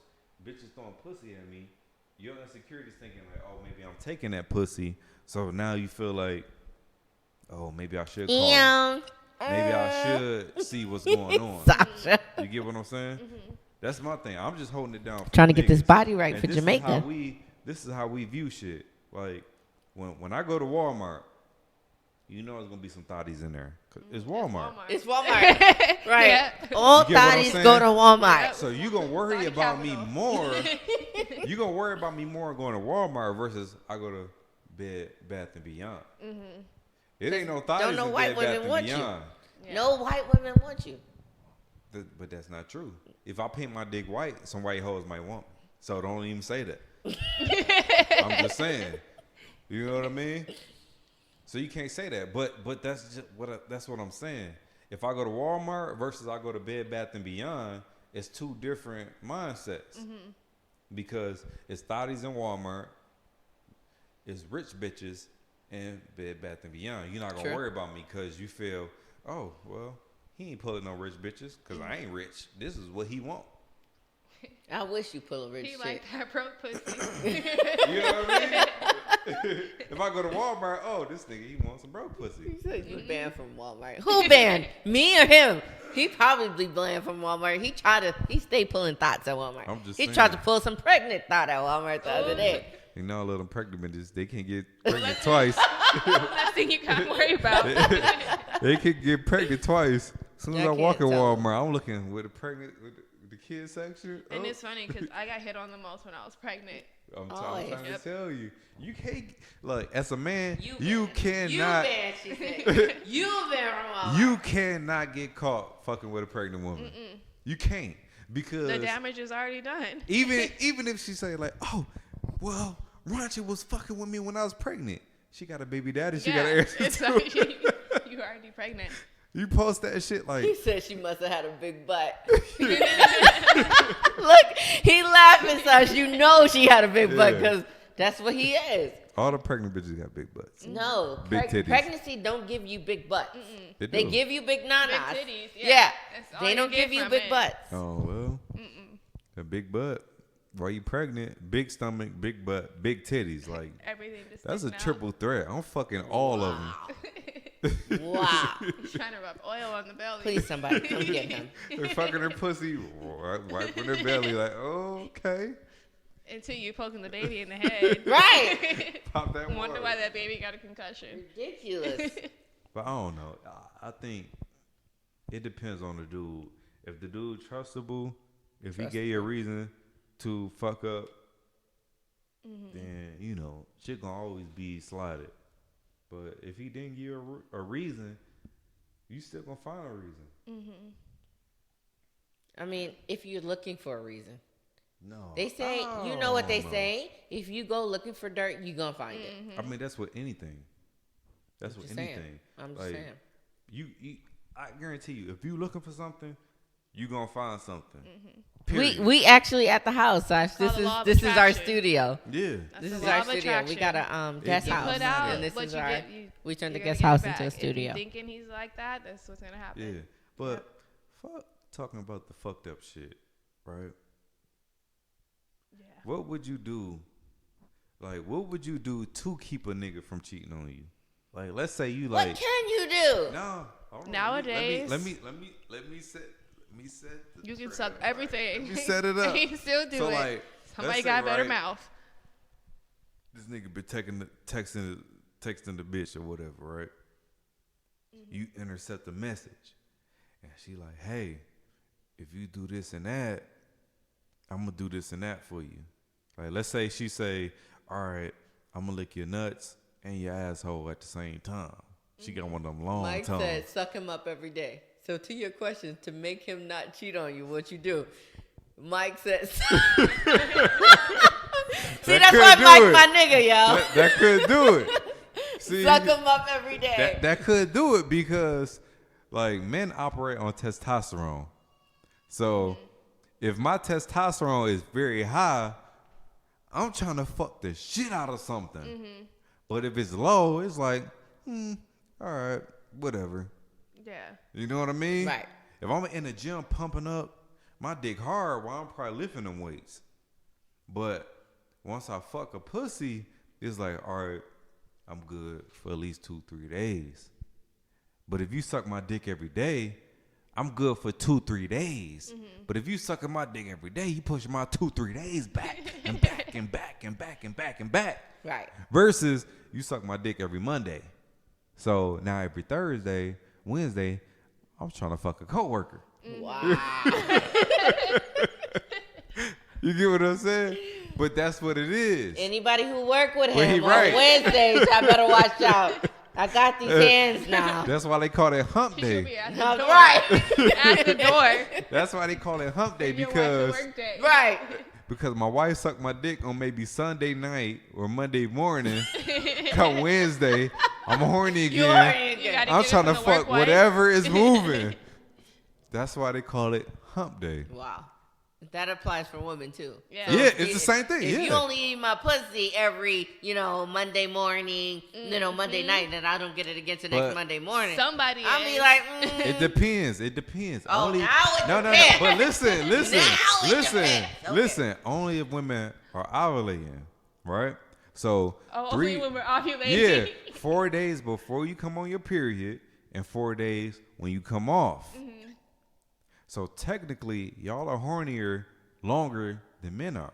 A: bitches throwing pussy at me, your insecurity's thinking like, oh, maybe I'm taking that pussy. So now you feel like, oh, maybe I should call him. Maybe I should see what's going on.
C: Sasha.
A: You get what I'm saying? Mm-hmm. That's my thing. I'm just holding it down for
C: trying to
A: niggas.
C: get this body right
A: and
C: for Jamaica.
A: This is how we view shit. Like, when I go to Walmart, it's going to be some thotties in there. It's Walmart.
C: It's Walmart. Right.
B: Yeah.
C: All thotties go to Walmart.
A: So you're going to worry about me more. You're going to worry about me more going to Walmart versus I go to Bed Bath & Beyond. Mm-hmm. It ain't no thotties
C: no
A: in
C: white
A: Bed
C: women
A: Bath &
C: want
A: Beyond.
C: You. Yeah. No white women want you.
A: But that's not true. If I paint my dick white, some white hoes might want me. So don't even say that. I'm just saying. You know what I mean? So you can't say that, but that's just that's what I'm saying. If I go to Walmart versus I go to Bed Bath & Beyond, it's two different mindsets. Mm-hmm. Because it's thotties in Walmart, it's rich bitches in Bed Bath & Beyond. You're not going to worry about me because you feel, oh, well, he ain't pulling no rich bitches because I ain't rich. This is what he want.
C: I wish you pull a rich
B: shit. He like that broke pussy.
A: You know what I mean? If I go to Walmart, oh, this nigga, he wants some broke pussy.
C: You said you banned from Walmart. Who banned? Me or him? He probably banned from Walmart. He stayed pulling thoughts at Walmart.
A: I'm just
C: he
A: saying.
C: Tried to pull some pregnant thought at Walmart the other day.
A: You know, little pregnant bitches, they can't get pregnant twice.
B: That's the thing you can't worry about.
A: They can get pregnant twice. As soon as I walk in Walmart, I'm looking with a pregnant The kid section.
B: And it's funny because I got hit on the most when I was pregnant.
A: I'm trying to tell you. You can't, like, as a man, you cannot.
C: You bad, she said. You been wrong.
A: You cannot get caught fucking with a pregnant woman. You can't. Because
B: the damage is already done.
A: Even if she say, like, oh, well, Ronchi was fucking with me when I was pregnant. She got a baby daddy. She got an heir.
B: It's like, you already pregnant.
A: You post that shit like.
C: He said she must have had a big butt. Look, he laughing, so you know she had a big butt because that's what he is.
A: All the pregnant bitches got big butts.
C: No,
A: big titties.
C: Pregnancy don't give you big butts. They give you big nanas.
B: Big titties.
C: Yeah. They don't give you big butts.
A: Oh well, a big butt. While you pregnant, big stomach, big butt, big titties. Like
B: everything.
A: That's a triple threat. I'm fucking all of them.
C: Wow.
B: He's trying to rub oil on the belly.
C: Please, somebody come get him.
A: They're fucking her pussy, wiping her belly like, oh, okay.
B: Until you poking the baby in the head.
C: Right.
A: Pop that
B: Wonder
A: water.
B: why that baby got a concussion.
C: Ridiculous.
A: But I don't know. I think it depends on the dude. If the dude trustable, if he gave you a reason to fuck up, then, you know, shit gonna always be slided. But if he didn't give you a reason, you still gonna find a reason.
C: I mean, if you're looking for a reason.
A: No.
C: They say, you know what they say? If you go looking for dirt, you're gonna find it.
A: I mean, that's with anything. That's with anything.
C: I'm just saying.
A: You, I guarantee you, if you looking for something, you gonna find something.
C: We actually at the house, Sash. This is our studio.
A: Yeah.
C: This is our studio. We got a guest house,
B: put out
C: and this
B: what
C: is
B: you
C: our.
B: get,
C: We turned the
B: you're
C: guest
B: gonna
C: house
B: get it
C: into a
B: back.
C: studio.
B: If you thinking he's like that, that's what's gonna happen.
A: Yeah, but fuck talking about the fucked up shit, right?
B: Yeah.
A: What would you do? Like, what would you do to keep a nigga from cheating on you? Like, let's say you like.
C: What can you do?
A: No. hold on,
B: Nowadays,
A: let me set.
B: You can suck everything.
A: Let me set it up.
B: You still do
A: so
B: it.
A: Like,
B: somebody got a better mouth.
A: This nigga been texting the bitch or whatever, right? You intercept the message, and she like, hey, if you do this and that, I'm gonna do this and that for you. Like, let's say she say, all right, I'm gonna lick your nuts and your asshole at the same time. She got one of them long
C: Mike
A: tongues.
C: said, suck him up every day. So to your question, to make him not cheat on you, what you do? Mike says. See, that's why Mike my nigga, yo.
A: That could do it. See,
C: suck him up every day.
A: That could do it because, like, men operate on testosterone. So, if my testosterone is very high, I'm trying to fuck the shit out of something. But if it's low, it's like, all right, whatever.
B: Yeah.
A: You know what I mean?
C: Right.
A: If I'm in the gym pumping up my dick hard, well, I'm probably lifting them weights. But once I fuck a pussy, it's like, all right, I'm good for at least 2-3 days. But if you suck my dick every day, I'm good for 2-3 days. But if you sucking my dick every day, you pushing my 2-3 days back and back and back and back and back and back.
C: Right.
A: Versus you suck my dick every Monday. So now every Thursday, Wednesday, I'm trying to fuck a coworker.
C: Wow.
A: You get what I'm saying? But that's what it is.
C: Anybody who work with
A: But he
C: him on
A: right.
C: Wednesdays, I better watch out. I got these hands now.
A: That's why they call it hump
B: She should be
A: day.
B: at the
C: That's
B: door.
C: right.
B: At the door.
A: That's why they call it hump day
B: Your
A: because
B: work day.
C: Right.
A: because my wife sucked my dick on maybe Sunday night or Monday morning. Come Wednesday, I'm horny
C: You
A: again.
C: already
B: You
C: good.
B: gotta
A: I'm
B: get it
A: trying to
B: from the work
A: fuck
B: wife.
A: whatever is moving. That's why they call it hump day.
C: Wow. That applies for women too.
B: Yeah.
A: Yeah,
C: if
A: it's the same thing.
C: If
A: Yeah.
C: you only eat my pussy every, Monday morning, Monday night, then I don't get it again to next
A: But-
C: Monday morning.
B: Somebody
C: I'll
B: is.
C: be like,
A: It depends. It depends.
C: Oh,
A: only,
C: now it
A: no.
C: depends.
A: But listen.
C: Now it
A: listen.
C: depends. Okay.
A: Listen. Only if women are ovulating, right? So
B: only when we're ovulating.
A: Yeah, 4 days before you come on your period, and 4 days when you come off. So technically, y'all are hornier longer than men are.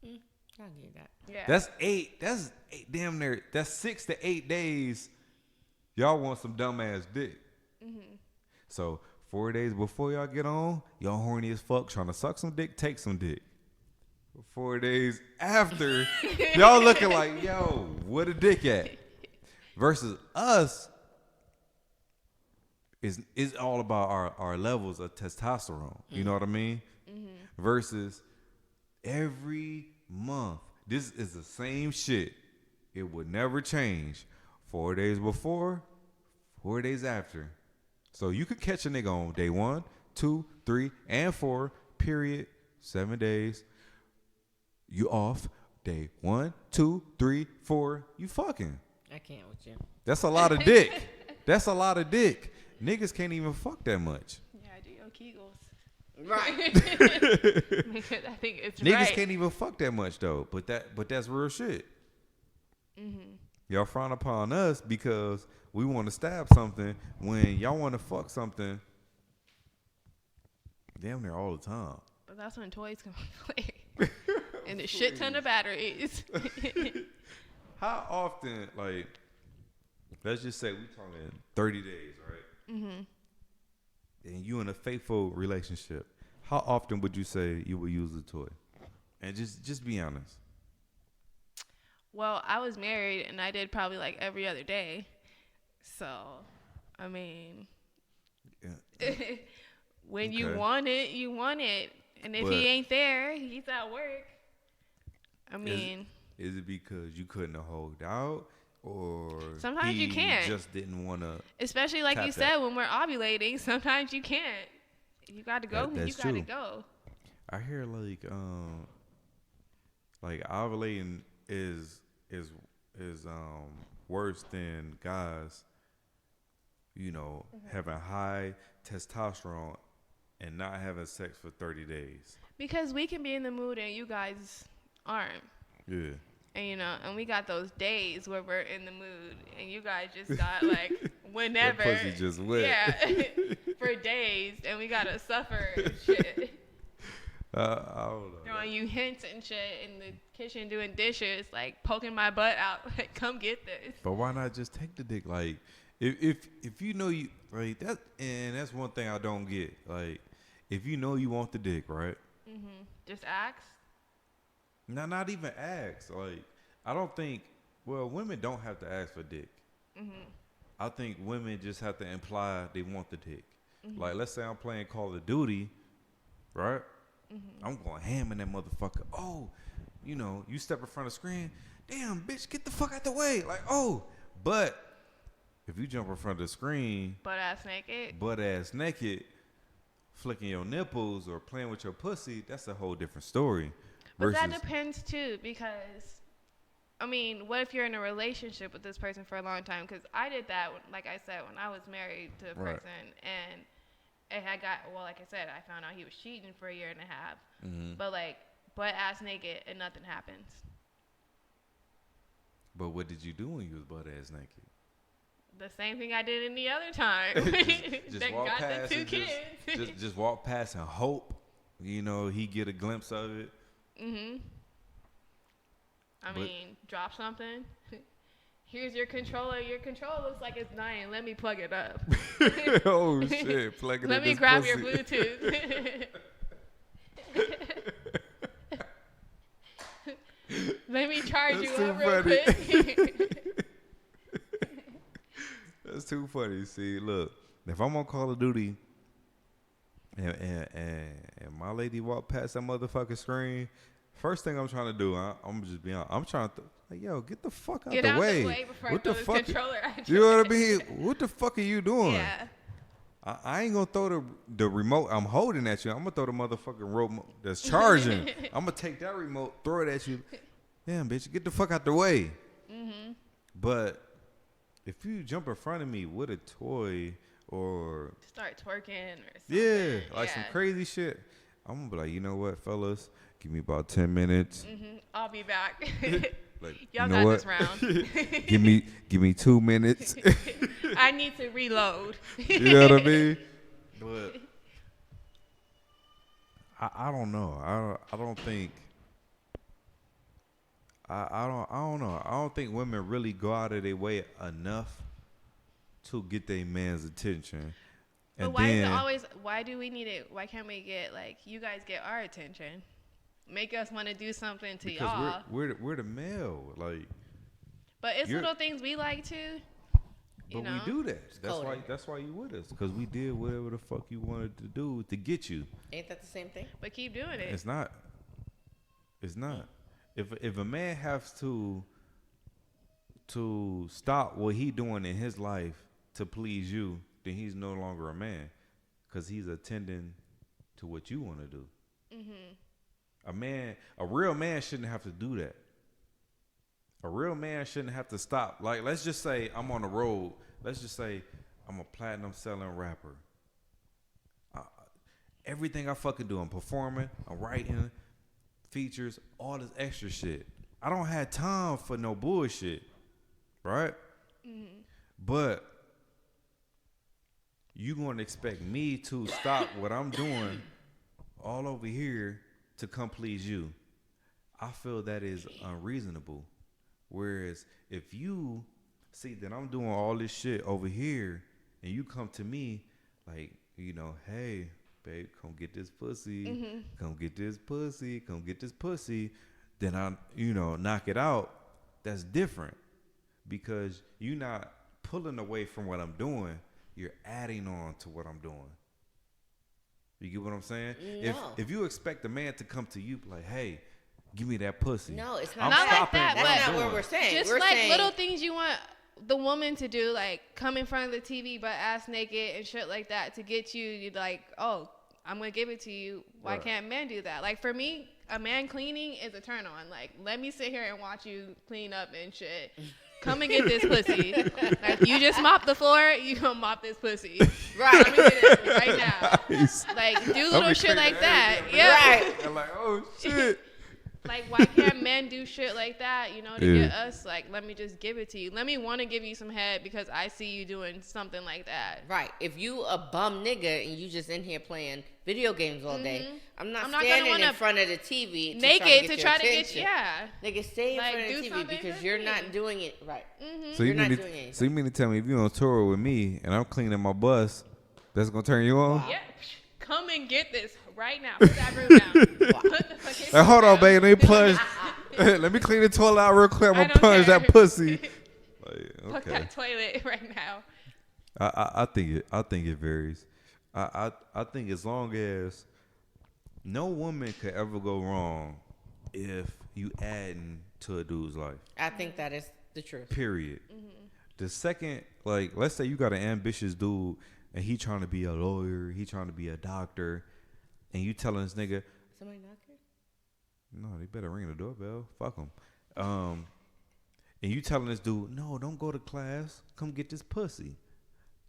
C: I'll get that.
B: Yeah.
A: That's eight. That's damn near. That's 6 to 8 days. Y'all want some dumbass dick. So 4 days before y'all get on, y'all horny as fuck, trying to suck some dick, take some dick. 4 days after, y'all looking like, yo, where the dick at? Versus us, is all about our levels of testosterone. You know what I mean? Mm-hmm. Versus every month, this is the same shit. It would never change. 4 days before, 4 days after. So you could catch a nigga on day 1, 2, 3, and 4, period. 7 days. You off day 1, 2, 3, 4. You fucking.
C: I can't with you.
A: That's a lot of dick. That's a lot of dick. Niggas can't even fuck that much.
B: Yeah, I do your Kegels.
C: Right.
B: Because I think it's
A: Niggas
B: right.
A: can't even fuck that much though. But that's real shit. Mm-hmm. Y'all frown upon us because we want to stab something when y'all want to fuck something damn near all the time.
B: But that's when toys come into play. And a shit ton of batteries.
A: How often, like, let's just say we talking 30 days, right? Mm-hmm. And you in a faithful relationship, how often would you say you would use a toy? And just be honest.
B: Well, I was married and I did probably like every other day. So, I mean, yeah. When
A: okay.
B: you want it, you want it. And if he ain't there, he's at work. I mean,
A: is it because you couldn't hold out, or
B: sometimes you can't?
A: Just didn't want to.
B: Especially like you said, when we're ovulating, sometimes you can't. You got to go. You got to go.
A: I hear like ovulating is worse than guys. You know, having high testosterone and not having sex for 30 days.
B: Because we can be in the mood and you guys aren't.
A: Yeah.
B: And you know, and we got those days where we're in the mood and you guys just got like whenever.
A: That pussy just wet.
B: Yeah. For days and we gotta suffer and shit.
A: I don't know.
B: Throwing you hints and shit in the kitchen doing dishes, like poking my butt out, like come get this.
A: But why not just take the dick? Like if you know you right, that, and that's one thing I don't get. Like if you know you want the dick, right?
B: Mm-hmm. Just ask.
A: No, not even ask. Like I don't think. Well, women don't have to ask for dick. Mm-hmm. I think women just have to imply they want the dick. Mm-hmm. Like let's say I'm playing Call of Duty, right? Mm-hmm. I'm going ham in that motherfucker. Oh, you know, you step in front of the screen. Damn, bitch, get the fuck out the way. Like, oh, but if you jump in front of the screen, butt ass naked, flicking your nipples or playing with your pussy, that's a whole different story.
B: But that depends too, because I mean, what if you're in a relationship with this person for a long time? Because I did that, like I said, when I was married to a person, and it had like I said, I found out he was cheating for a year and a half. Mm-hmm. But like, butt ass naked and nothing happens.
A: But what did you do when you was butt ass naked?
B: The same thing I did any other time.
A: just walk past the 2 kids. just walk past and hope, you know, he get a glimpse of it. Mm-hmm. I
B: mean, drop something. Here's your controller. Your controller looks like it's dying. Let me plug it up.
A: Oh, shit. Plug it
B: Let me grab your Bluetooth. Let me charge you up real quick.
A: That's too funny. See, look, if I'm on Call of Duty and my lady walk past that motherfucking screen, first thing I'm trying to do, I'm just be honest, I'm trying to like, yo, get the fuck out the way.
B: What the fuck?
A: You know what I mean? What the fuck are you doing?
B: Yeah.
A: I ain't gonna throw the remote I'm holding at you. I'm gonna throw the motherfucking remote that's charging. I'm gonna take that remote, throw it at you. Damn, bitch, get the fuck out the way. Mm-hmm. But if you jump in front of me with a toy or
B: start twerking or something.
A: Yeah, like some crazy shit, I'm gonna be like, you know what, fellas? Give me about 10 minutes.
B: Mm-hmm. I'll be back.
A: Like,
B: y'all got this round.
A: give me 2 minutes.
B: I need to reload.
A: You know what I mean? But I don't know. I don't think. I don't know. I don't think women really go out of their way enough to get their man's attention.
B: But why is it always? Why do we need it? Why can't we get like you guys get our attention? Make us want to do something to y'all.
A: We're the male, like.
B: But it's little things we like too.
A: But we do that. That's why you with us, because we did whatever the fuck you wanted to do to get you.
C: Ain't that the same thing?
B: But keep doing it.
A: It's not. It's not. If a man has to stop what he doing in his life to please you, then he's no longer a man, because he's attending to what you want to do. A real man shouldn't have to do that. A real man shouldn't have to stop. Like, let's just say I'm on the road. Let's just say I'm a platinum selling rapper. Everything I fucking do, I'm performing, I'm writing, features, all this extra shit. I don't have time for no bullshit, right? But you gonna expect me to stop what I'm doing all over here to come please you. I feel that is unreasonable. Whereas if you see that I'm doing all this shit over here and you come to me like, you know, hey, babe, come get this pussy, come get this pussy, come get this pussy, then I, you know, knock it out, that's different, because you're not pulling away from what I'm doing, you're adding on to what I'm doing. You get what I'm saying?
C: No.
A: If you expect a man to come to you like, hey, give me that pussy.
C: No, it's not.
B: Not like that.
C: That's
B: but
C: not what we're saying.
B: Just
C: we're
B: like
C: saying,
B: little things you want the woman to do, like come in front of the TV butt ass naked and shit like that to get you. You're like, oh, I'm gonna give it to you. Why can't men do that? Like for me, a man cleaning is a turn on. Like, let me sit here and watch you clean up and shit. Come and get this pussy. Like, you just mop the floor, you gonna mop this pussy.
C: Right.
B: Let me get it right now. Like, do little shit like that. Yeah.
C: Right.
A: I'm like, oh shit.
B: Like, why can't men do shit like that, you know, to get us, like, let me just give it to you. Let me want to give you some head because I see you doing something like that.
C: Right. If you a bum nigga and you just in here playing video games all day, I'm not
B: gonna
C: standing in front of the TV
B: naked to try to
C: get
B: you,
C: Nigga, stay in
B: like,
C: front of the TV because you're not doing it right.
A: So
C: you're not doing anything.
A: So you mean to tell me if you're on tour with me and I'm cleaning my bus, that's gonna turn you on?
B: Wow. Yeah. Come and get this right now. Put that room down. Put the fucking
A: Hey, hold on,
B: down.
A: babe. Let me plunge. Let me clean the toilet out real quick. I'm gonna plunge that pussy. Like, okay.
B: Fuck that toilet right now.
A: I think it varies. I think as long as no woman could ever go wrong if you adding to a dude's life.
C: I think that is the truth.
A: Period. The second, like, let's say you got an ambitious dude and he trying to be a lawyer, he trying to be a doctor, and you telling this nigga,
C: somebody knocking?
A: no, they better ring the doorbell. Fuck them. And you telling this dude, no, don't go to class. Come get this pussy.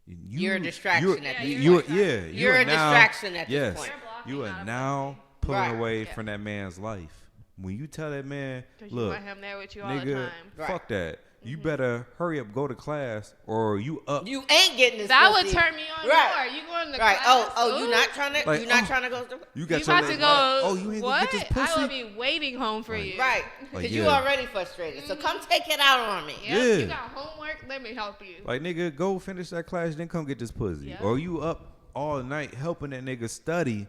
C: You're a distraction at this
A: point.
C: Yeah, you're a distraction at this point.
A: You are now pulling away from that man's life. When you tell that man, look,
B: you want him there with you all the
A: nigga,
B: time.
A: fuck that. You better hurry up, go to class, or you up.
C: You ain't getting this.
B: That
C: pussy.
B: would turn me on
C: right.
B: more. You going to
C: right.
B: class?
C: Oh, you not trying to?
A: Like,
C: you not trying to go?
A: You got
B: you
A: your
B: about to go?
A: Oh, you ain't
B: what?
A: gonna get this pussy?
B: I will be waiting home for you.
C: Right, because you already frustrated. So come take it out on me.
B: Yep. You got homework. Let me help you.
A: Like, nigga, go finish that class, then come get this pussy. Yep. Or you up all night helping that nigga study.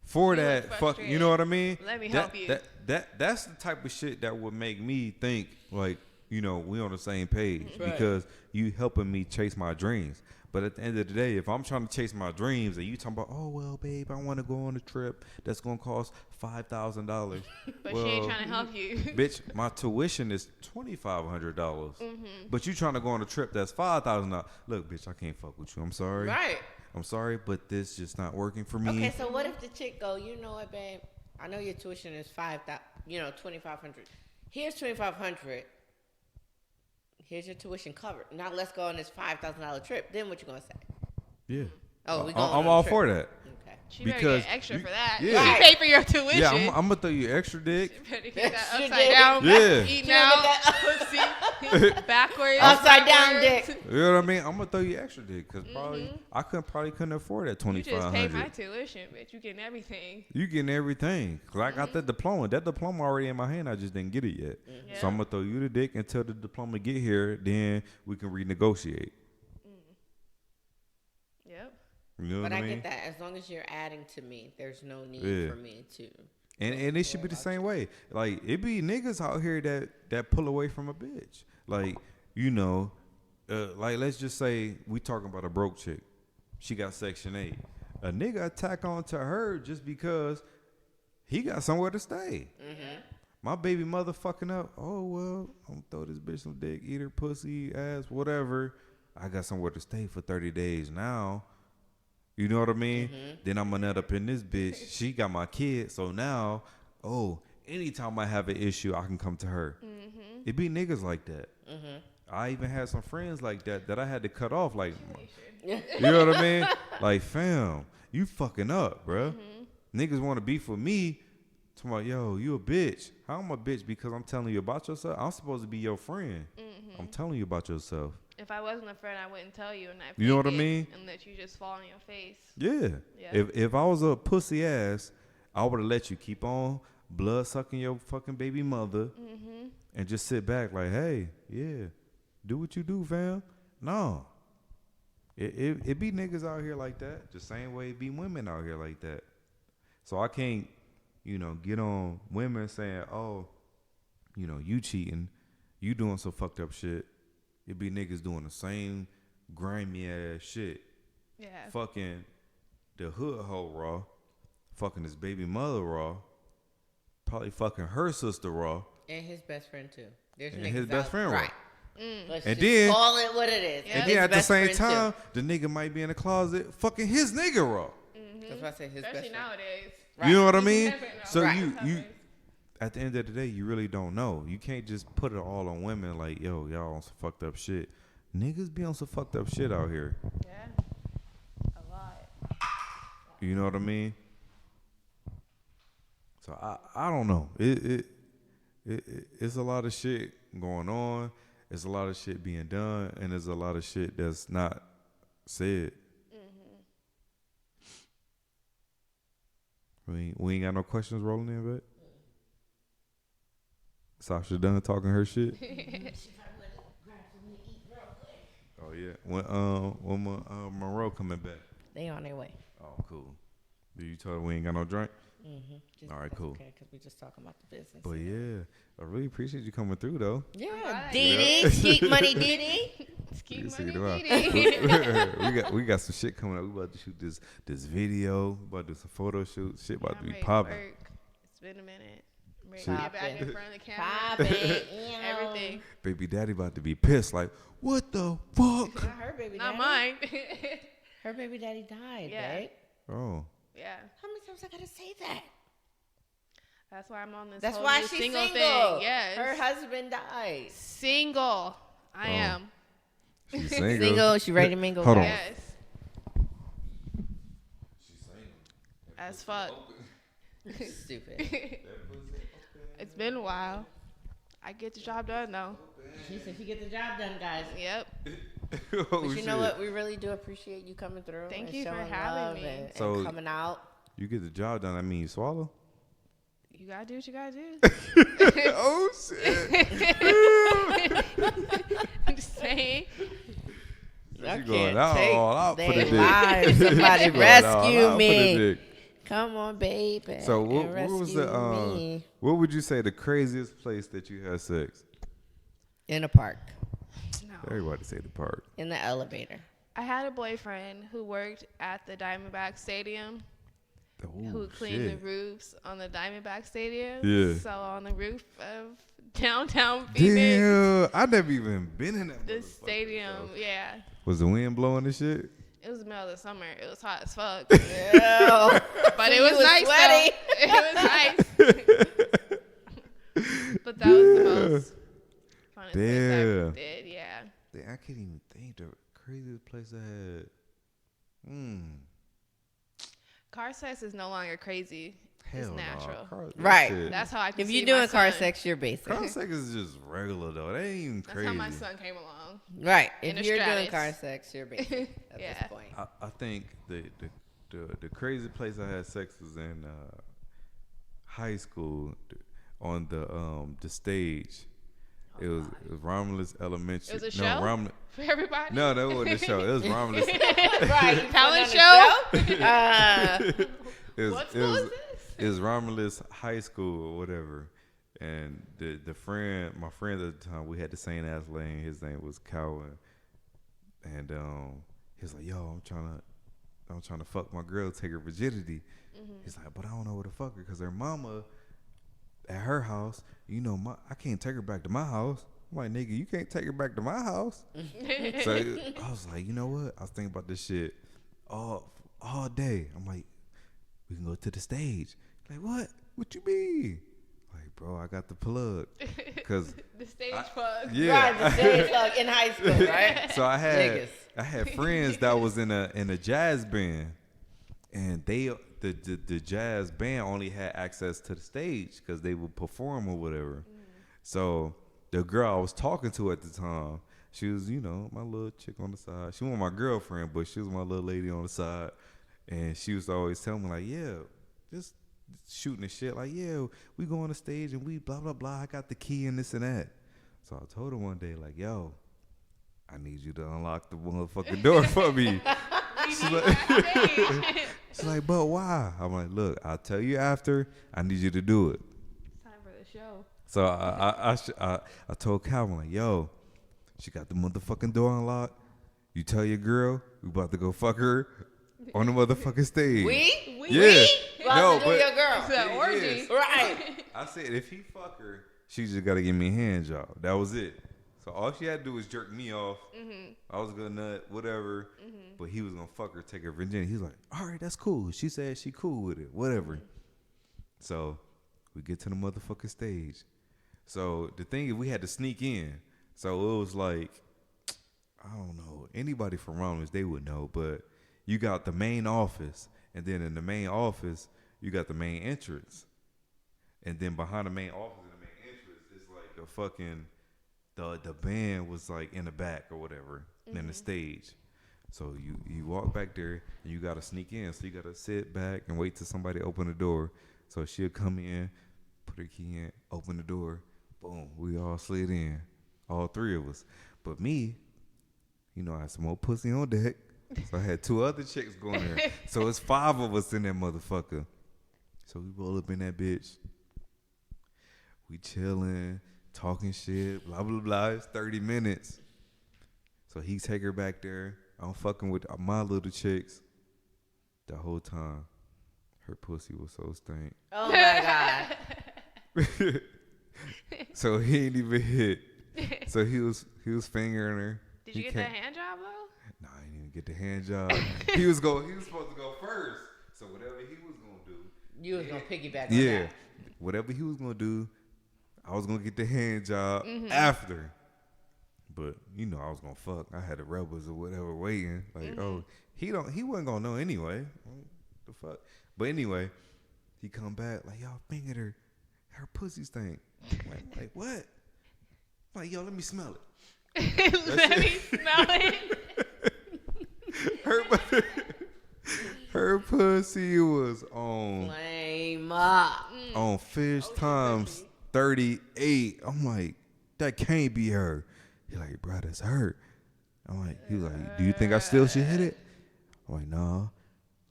A: For you that fuck, you know what I mean?
B: Let me help you.
A: That's the type of shit that would make me think like, you know, we on the same page because you helping me chase my dreams. But at the end of the day, if I'm trying to chase my dreams and you talking about, oh well, babe, I want to go on a trip that's gonna cost $5,000,
B: but she ain't trying to help you.
A: Bitch, my tuition is $2,500. But you trying to go on a trip that's $5,000. Look, bitch, I can't fuck with you. I'm sorry.
C: Right.
A: I'm sorry, but this just not working for me.
C: Okay, so what if the chick go, you know what, babe? I know your tuition is $2,500. Here's $2,500. Here's your tuition covered. Now let's go on this $5,000 trip. Then what you gonna say?
A: Yeah.
C: Oh, we going.
A: I'm all for that.
C: Okay.
B: She better get extra for that.
A: Yeah.
B: She pay for your tuition.
A: Yeah, I'm gonna throw you extra dick.
B: She better get that upside down.
A: Yeah.
B: Eating out. Pussy. Backwards.
C: Upside down dick.
A: You know what I mean? I'm gonna throw you extra dick because I couldn't afford that $2,500.
B: You just pay my tuition, bitch. You getting everything.
A: You getting everything. Cause I got that diploma. That diploma already in my hand. I just didn't get it yet. So I'm gonna throw you the dick until the diploma get here. Then we can renegotiate. You know
C: but
A: what I
C: I
A: mean?
C: get that. As long as you're adding to me, there's no need for me to.
A: And it should be the same way. Like, it be niggas out here that pull away from a bitch. Like, you know, like, let's just say we talking about a broke chick. She got Section 8. A nigga attack on to her just because he got somewhere to stay. Mm-hmm. My baby mother fucking up. Oh, well, I'm gonna throw this bitch some dick, eat her pussy, ass, whatever. I got somewhere to stay for 30 days now. You know what I mean? Mm-hmm. Then I'm gonna nut up in this bitch. She got my kid. So now, anytime I have an issue, I can come to her. Mm-hmm. It be niggas like that. Mm-hmm. I even had some friends like that I had to cut off. Like, you know what I mean? Like, fam, you fucking up, bro. Mm-hmm. Niggas want to beef with me. Talking about, yo, you a bitch. How am I a bitch? Because I'm telling you about yourself. I'm supposed to be your friend. Mm-hmm. I'm telling you about yourself.
B: If I wasn't a friend, I wouldn't tell you. And
A: you know what I mean?
B: And let you just fall on your face.
A: Yeah. If I was a pussy ass, I would have let you keep on blood sucking your fucking baby mother and just sit back like, hey, yeah, do what you do, fam. No. It be niggas out here like that. The same way it be women out here like that. So I can't, get on women saying, oh, you cheating, you doing some fucked up shit. It be niggas doing the same grimy ass shit. Yeah. Fucking the hood hoe raw. Fucking his baby mother raw. Probably fucking her sister raw.
C: And his best friend too.
A: There's and his best friend raw.
C: Right. Let's
A: and
C: just
A: then
C: call it what it is.
B: Yep.
A: And then at the same time, the nigga might be in the closet fucking his nigga raw.
C: That's why I say his
B: especially
C: best friend.
B: nowadays.
A: Right. You know what I mean? So
C: right.
A: you at the end of the day, you really don't know. You can't just put it all on women like, yo, y'all on some fucked up shit. Niggas be on some fucked up shit out here.
B: Yeah. A lot.
A: You know what I mean? So I don't know. It's a lot of shit going on. It's a lot of shit being done, and there's a lot of shit that's not said. We ain't got no questions rolling in, but Sasha done talking her shit. Oh yeah, when Monroe coming back?
C: They on their way.
A: Oh cool. Did you tell her we ain't got no drink? All right, cool.
C: Okay, because we just talking about the business.
A: But yeah, I really appreciate you coming through though.
C: Yeah, Didi, Skeet Money Didi.
B: Skeet Money Didi.
A: we got some shit coming up. We about to shoot this video. We about to do some photo shoot. Shit about to be popping.
B: It's been a minute. I'm ready to get back in front of the camera. Everything.
A: Baby daddy about to be pissed. Like, what the fuck?
C: Not her baby daddy.
B: Not mine.
C: Her baby daddy died, right?
A: Oh.
B: Yeah.
C: How many times I gotta say that?
B: That's why I'm on this.
C: That's
B: whole
C: why
B: new
C: she's
B: single
C: single.
B: thing. Yes.
C: Her husband died.
B: Single. I am.
A: She's single.
C: Single. She ready to mingle.
A: Hold on.
B: Yes. She's single. As fuck.
C: Stupid.
B: It's been a while. I get the job done though.
C: She said she get the job done, guys.
B: Yep.
C: But you know what? We really do appreciate you coming through.
B: Thank you for having me.
C: And coming out.
A: You get the job done. I mean, you swallow.
B: You gotta do what you gotta do.
A: Oh shit!
B: I'm just saying.
C: I
A: you going all out for the dick.
C: Lives. Somebody rescue me. Come on, baby.
A: So what was the what would you say the craziest place that you had sex?
C: In a park.
B: No.
A: Everybody say the park.
C: In the elevator.
B: I had a boyfriend who worked at the Diamondback Stadium. Who cleaned the roofs on the Diamondback Stadium. Yeah. So on the roof of downtown Phoenix.
A: Damn, I never even been in that.
B: The stadium, yeah.
A: Was the wind blowing and shit?
B: It was the middle of the summer. It was hot as fuck.
C: Yeah.
B: But so it was nice sweaty. Though. It was nice. But that was the most funnest place I ever did, yeah.
A: Damn, I can't even think the craziest place I had.
B: Car sex is no longer crazy. It's natural.
C: Right.
B: That's how I can
C: If
B: see
C: you're doing car
B: son.
C: sex, you're basic.
A: Car sex is just regular, though. That ain't even crazy.
B: That's how my son came along.
C: Right. If you're doing car sex, you're basic at this point.
A: I think the crazy place I had sex was in high school on the stage. It was Romulus Elementary.
B: It was a show for everybody.
A: No, that wasn't a show. It was Romulus.
C: Right,
B: talent show.
A: It
B: What school is this?
A: It was Romulus High School or whatever. And my friend at the time, we had the same ass lane. His name was Calvin. And he was like, "Yo, I'm trying to fuck my girl, take her virginity." He's like, "But I don't know where to fuck her because her mama at her house, I can't take her back to my house." I'm like, "Nigga, you can't take her back to my house." So I was like, you know what? I was thinking about this shit all day. I'm like, we can go to the stage. Like, what? What you mean? Like, bro, I got the plug. Cause
B: the stage plug.
A: Yeah.
C: Right, the stage plug in high school, right?
A: So I had friends that was in a jazz band, and the jazz band only had access to the stage because they would perform or whatever. So the girl I was talking to at the time, she was, my little chick on the side. She wasn't my girlfriend, but she was my little lady on the side. And she was always telling me, like, yeah, just shooting the shit. Like, yeah, we go on the stage and we blah, blah, blah. I got the key and this and that. So I told her one day, like, yo, I need you to unlock the motherfucking door for me. She's like, but why? I'm like, look, I'll tell you after. I need you to do it.
B: It's time for the show.
A: So I told Calvin, like, yo, she got the motherfucking door unlocked. You tell your girl we about to go fuck her on the motherfucking stage.
C: We?
A: Yeah.
C: No, but your girl.
B: It's an orgy.
C: Right.
A: I said, if he fuck her, she just got to give me a hand job. That was it. So all she had to do was jerk me off. I was gonna nut, whatever. But he was gonna fuck her, take her virginity. He's like, all right, that's cool. She said she cool with it, whatever. So we get to the motherfucking stage. So the thing is, we had to sneak in. So it was like, I don't know, anybody from Romulus, they would know. But you got the main office, and then in the main office, you got the main entrance. And then behind the main office and the main entrance is like a fucking, the band was like in the back or whatever, in the stage. So you walk back there and you gotta sneak in. So you gotta sit back and wait till somebody open the door. So she'll come in, put her key in, open the door, boom, we all slid in, all three of us. But me, I had some more pussy on deck. So I had two other chicks going there. So it's 5 of us in that motherfucker. So we roll up in that bitch. We chilling, talking shit, blah, blah, blah. It's 30 minutes. So he take her back there. I'm fucking with my little chicks. The whole time, her pussy was so stank.
C: Oh, my God.
A: So he ain't even hit. So he was fingering her.
B: Did you get that hand job, though?
A: No, I didn't even get the hand job. He was supposed to go first. So whatever he was going to do.
C: You was going to piggyback on that.
A: Whatever he was going to do, I was going to get the hand job after. But, I was going to fuck. I had the rubbers or whatever waiting. Like, he wasn't going to know anyway. The fuck? But anyway, he come back like, y'all fingered her. Her pussy stink. Like, what? Like, yo, let me smell it.
B: Let me smell it.
A: Her pussy was on
C: Flame up.
A: on fish times 38. I'm like, that can't be her. He like, bro, that's her. He was like, do you think I still should hit it? I'm like, nah,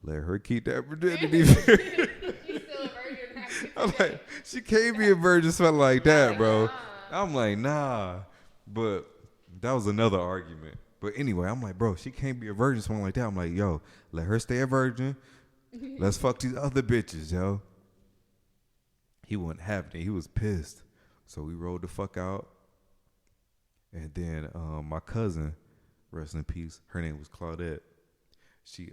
A: let her keep that virginity.
B: She's still a virgin.
A: I'm like, she can't be a virgin smelling like that, bro. I'm like, nah. But that was another argument. But anyway, I'm like, bro, she can't be a virgin smelling like that. I'm like, yo, let her stay a virgin. Let's fuck these other bitches, yo. He wasn't having it. He was pissed. So we rolled the fuck out. And then my cousin, rest in peace, her name was Claudette. She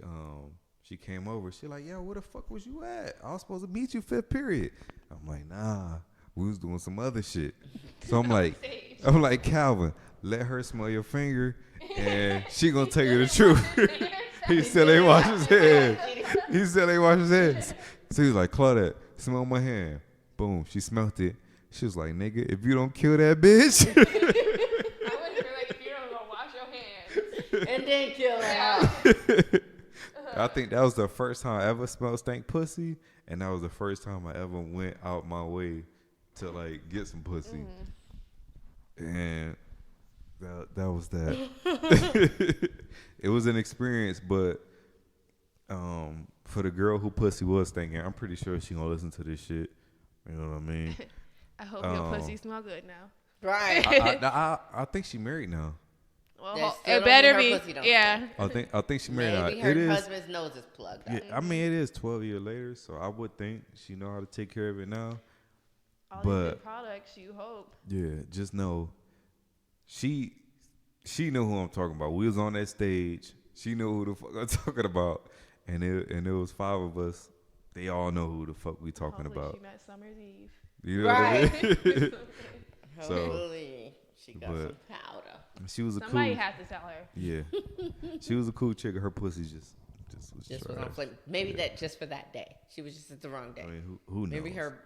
A: came over. She like, yo, where the fuck was you at? I was supposed to meet you 5th period. I'm like, nah, we was doing some other shit. So I'm like, Calvin, let her smell your finger, and she gonna tell you the truth. He still ain't wash his hands. So he was like, Claudette, smell my hand. Boom, she smelled it. She was like, nigga, if you don't kill that bitch.
B: I wouldn't feel like if you don't go wash your hands.
C: And then kill her.
A: I think that was the first time I ever smelled stank pussy, and that was the first time I ever went out my way to like get some pussy. And that was that. It was an experience, but for the girl who pussy was thinking, I'm pretty sure she gonna listen to this shit. You know what I mean?
B: I hope your pussy smell good now.
C: Right.
A: I think she married now.
B: Well, it better be. Yeah.
A: I think she married now.
C: Maybe her husband's nose is plugged.
A: Yeah, I mean it is 12 years later, so I would think she know how to take care of it now.
B: All these good products, you hope.
A: Yeah, just know she knew who I'm talking about. We was on that stage. She knew who the fuck I'm talking about, and it was 5 of us. They all know who the fuck we talking about.
B: She met Summer's Eve.
A: You know what I mean?
C: Hopefully she got some powder.
A: She was
B: Somebody had to tell her.
A: Yeah, she was a cool chick. Her pussy just was
C: on flame. Maybe that just for that day. She was just at the wrong day.
A: I mean, who knows?
C: Maybe her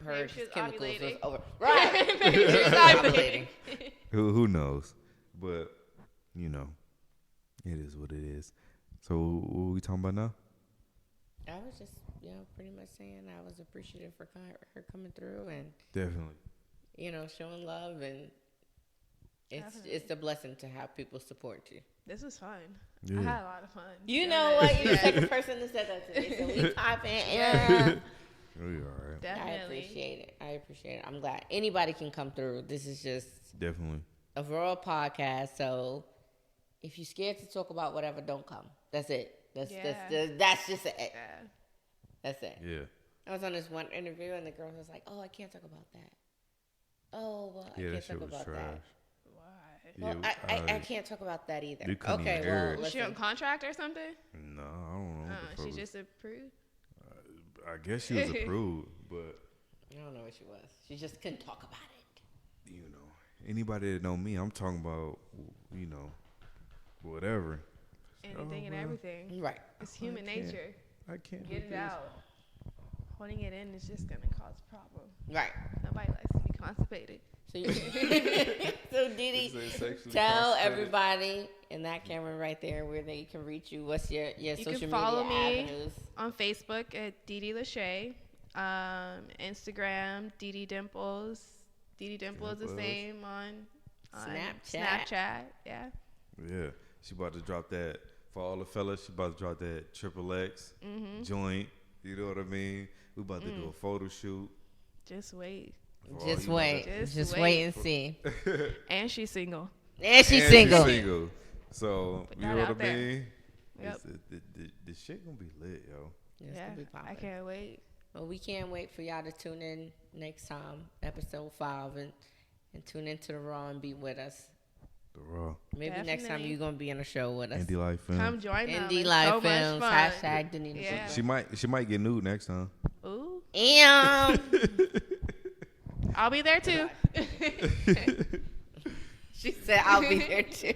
C: chemicals
B: ovulating.
C: was over. Right.
B: Maybe she was ovulating.
A: Who knows? But you know, it is what it is. So what are we talking about now?
C: I was just, pretty much saying I was appreciative for her coming through and
A: definitely,
C: showing love, and it's a blessing to have people support you.
B: This was fun.
A: Yeah.
B: I had a lot of fun.
C: You know what? You're the second person that said that to me. So we popping. Yeah.
A: We all right.
B: Definitely.
C: I appreciate it. I'm glad anybody can come through. This is just
A: definitely
C: a Raww podcast. So if you're scared to talk about whatever, don't come. That's it. That's just it.
B: Yeah.
C: That's it.
A: Yeah.
C: I was on this one interview and the girl was like, "Oh, I can't talk about that. Oh, well, I can't talk about that." Well,
A: yeah,
C: I can't talk about that either.
A: Okay, well,
B: was she on contract or something?
A: No, I don't know.
B: She just approved.
A: I guess she was approved, but
C: I don't know what she was. She just couldn't talk about it.
A: Anybody that know me, I'm talking about, whatever.
B: Anything and everything.
C: Right.
B: It's human nature.
A: I can't
B: get it out. Holding it in is just gonna cause a problem.
C: Right.
B: Nobody likes to be constipated.
C: So Didi, tell everybody in that camera right there where they can reach you. What's your social media avenues? You can follow me
B: on Facebook at Didi Lachey. Instagram, Didi Dimples. Didi Dimples is the same on Snapchat. Yeah.
A: Yeah. She about to drop that for all the fellas. She about to drop that XXX joint. You know what I mean? We about to do a photo shoot.
B: Just wait.
C: Just wait and see.
B: And she's single.
C: And she's single.
A: So you know what I mean?
B: Yep.
A: The shit gonna be lit, yo.
B: Yeah, I can't wait.
C: Well, we can't wait for y'all to tune in next time, episode 5, and tune into the Raww and be with us.
A: The Raww.
C: Maybe next time you're gonna be on a show with us.
A: Indie Life Films.
B: Come join us.
C: Indie Life Films. Hashtag Denise.
B: Yeah.
A: She might get nude next time.
B: Ooh.
C: I'll
B: be there too.
C: She said I'll be there too.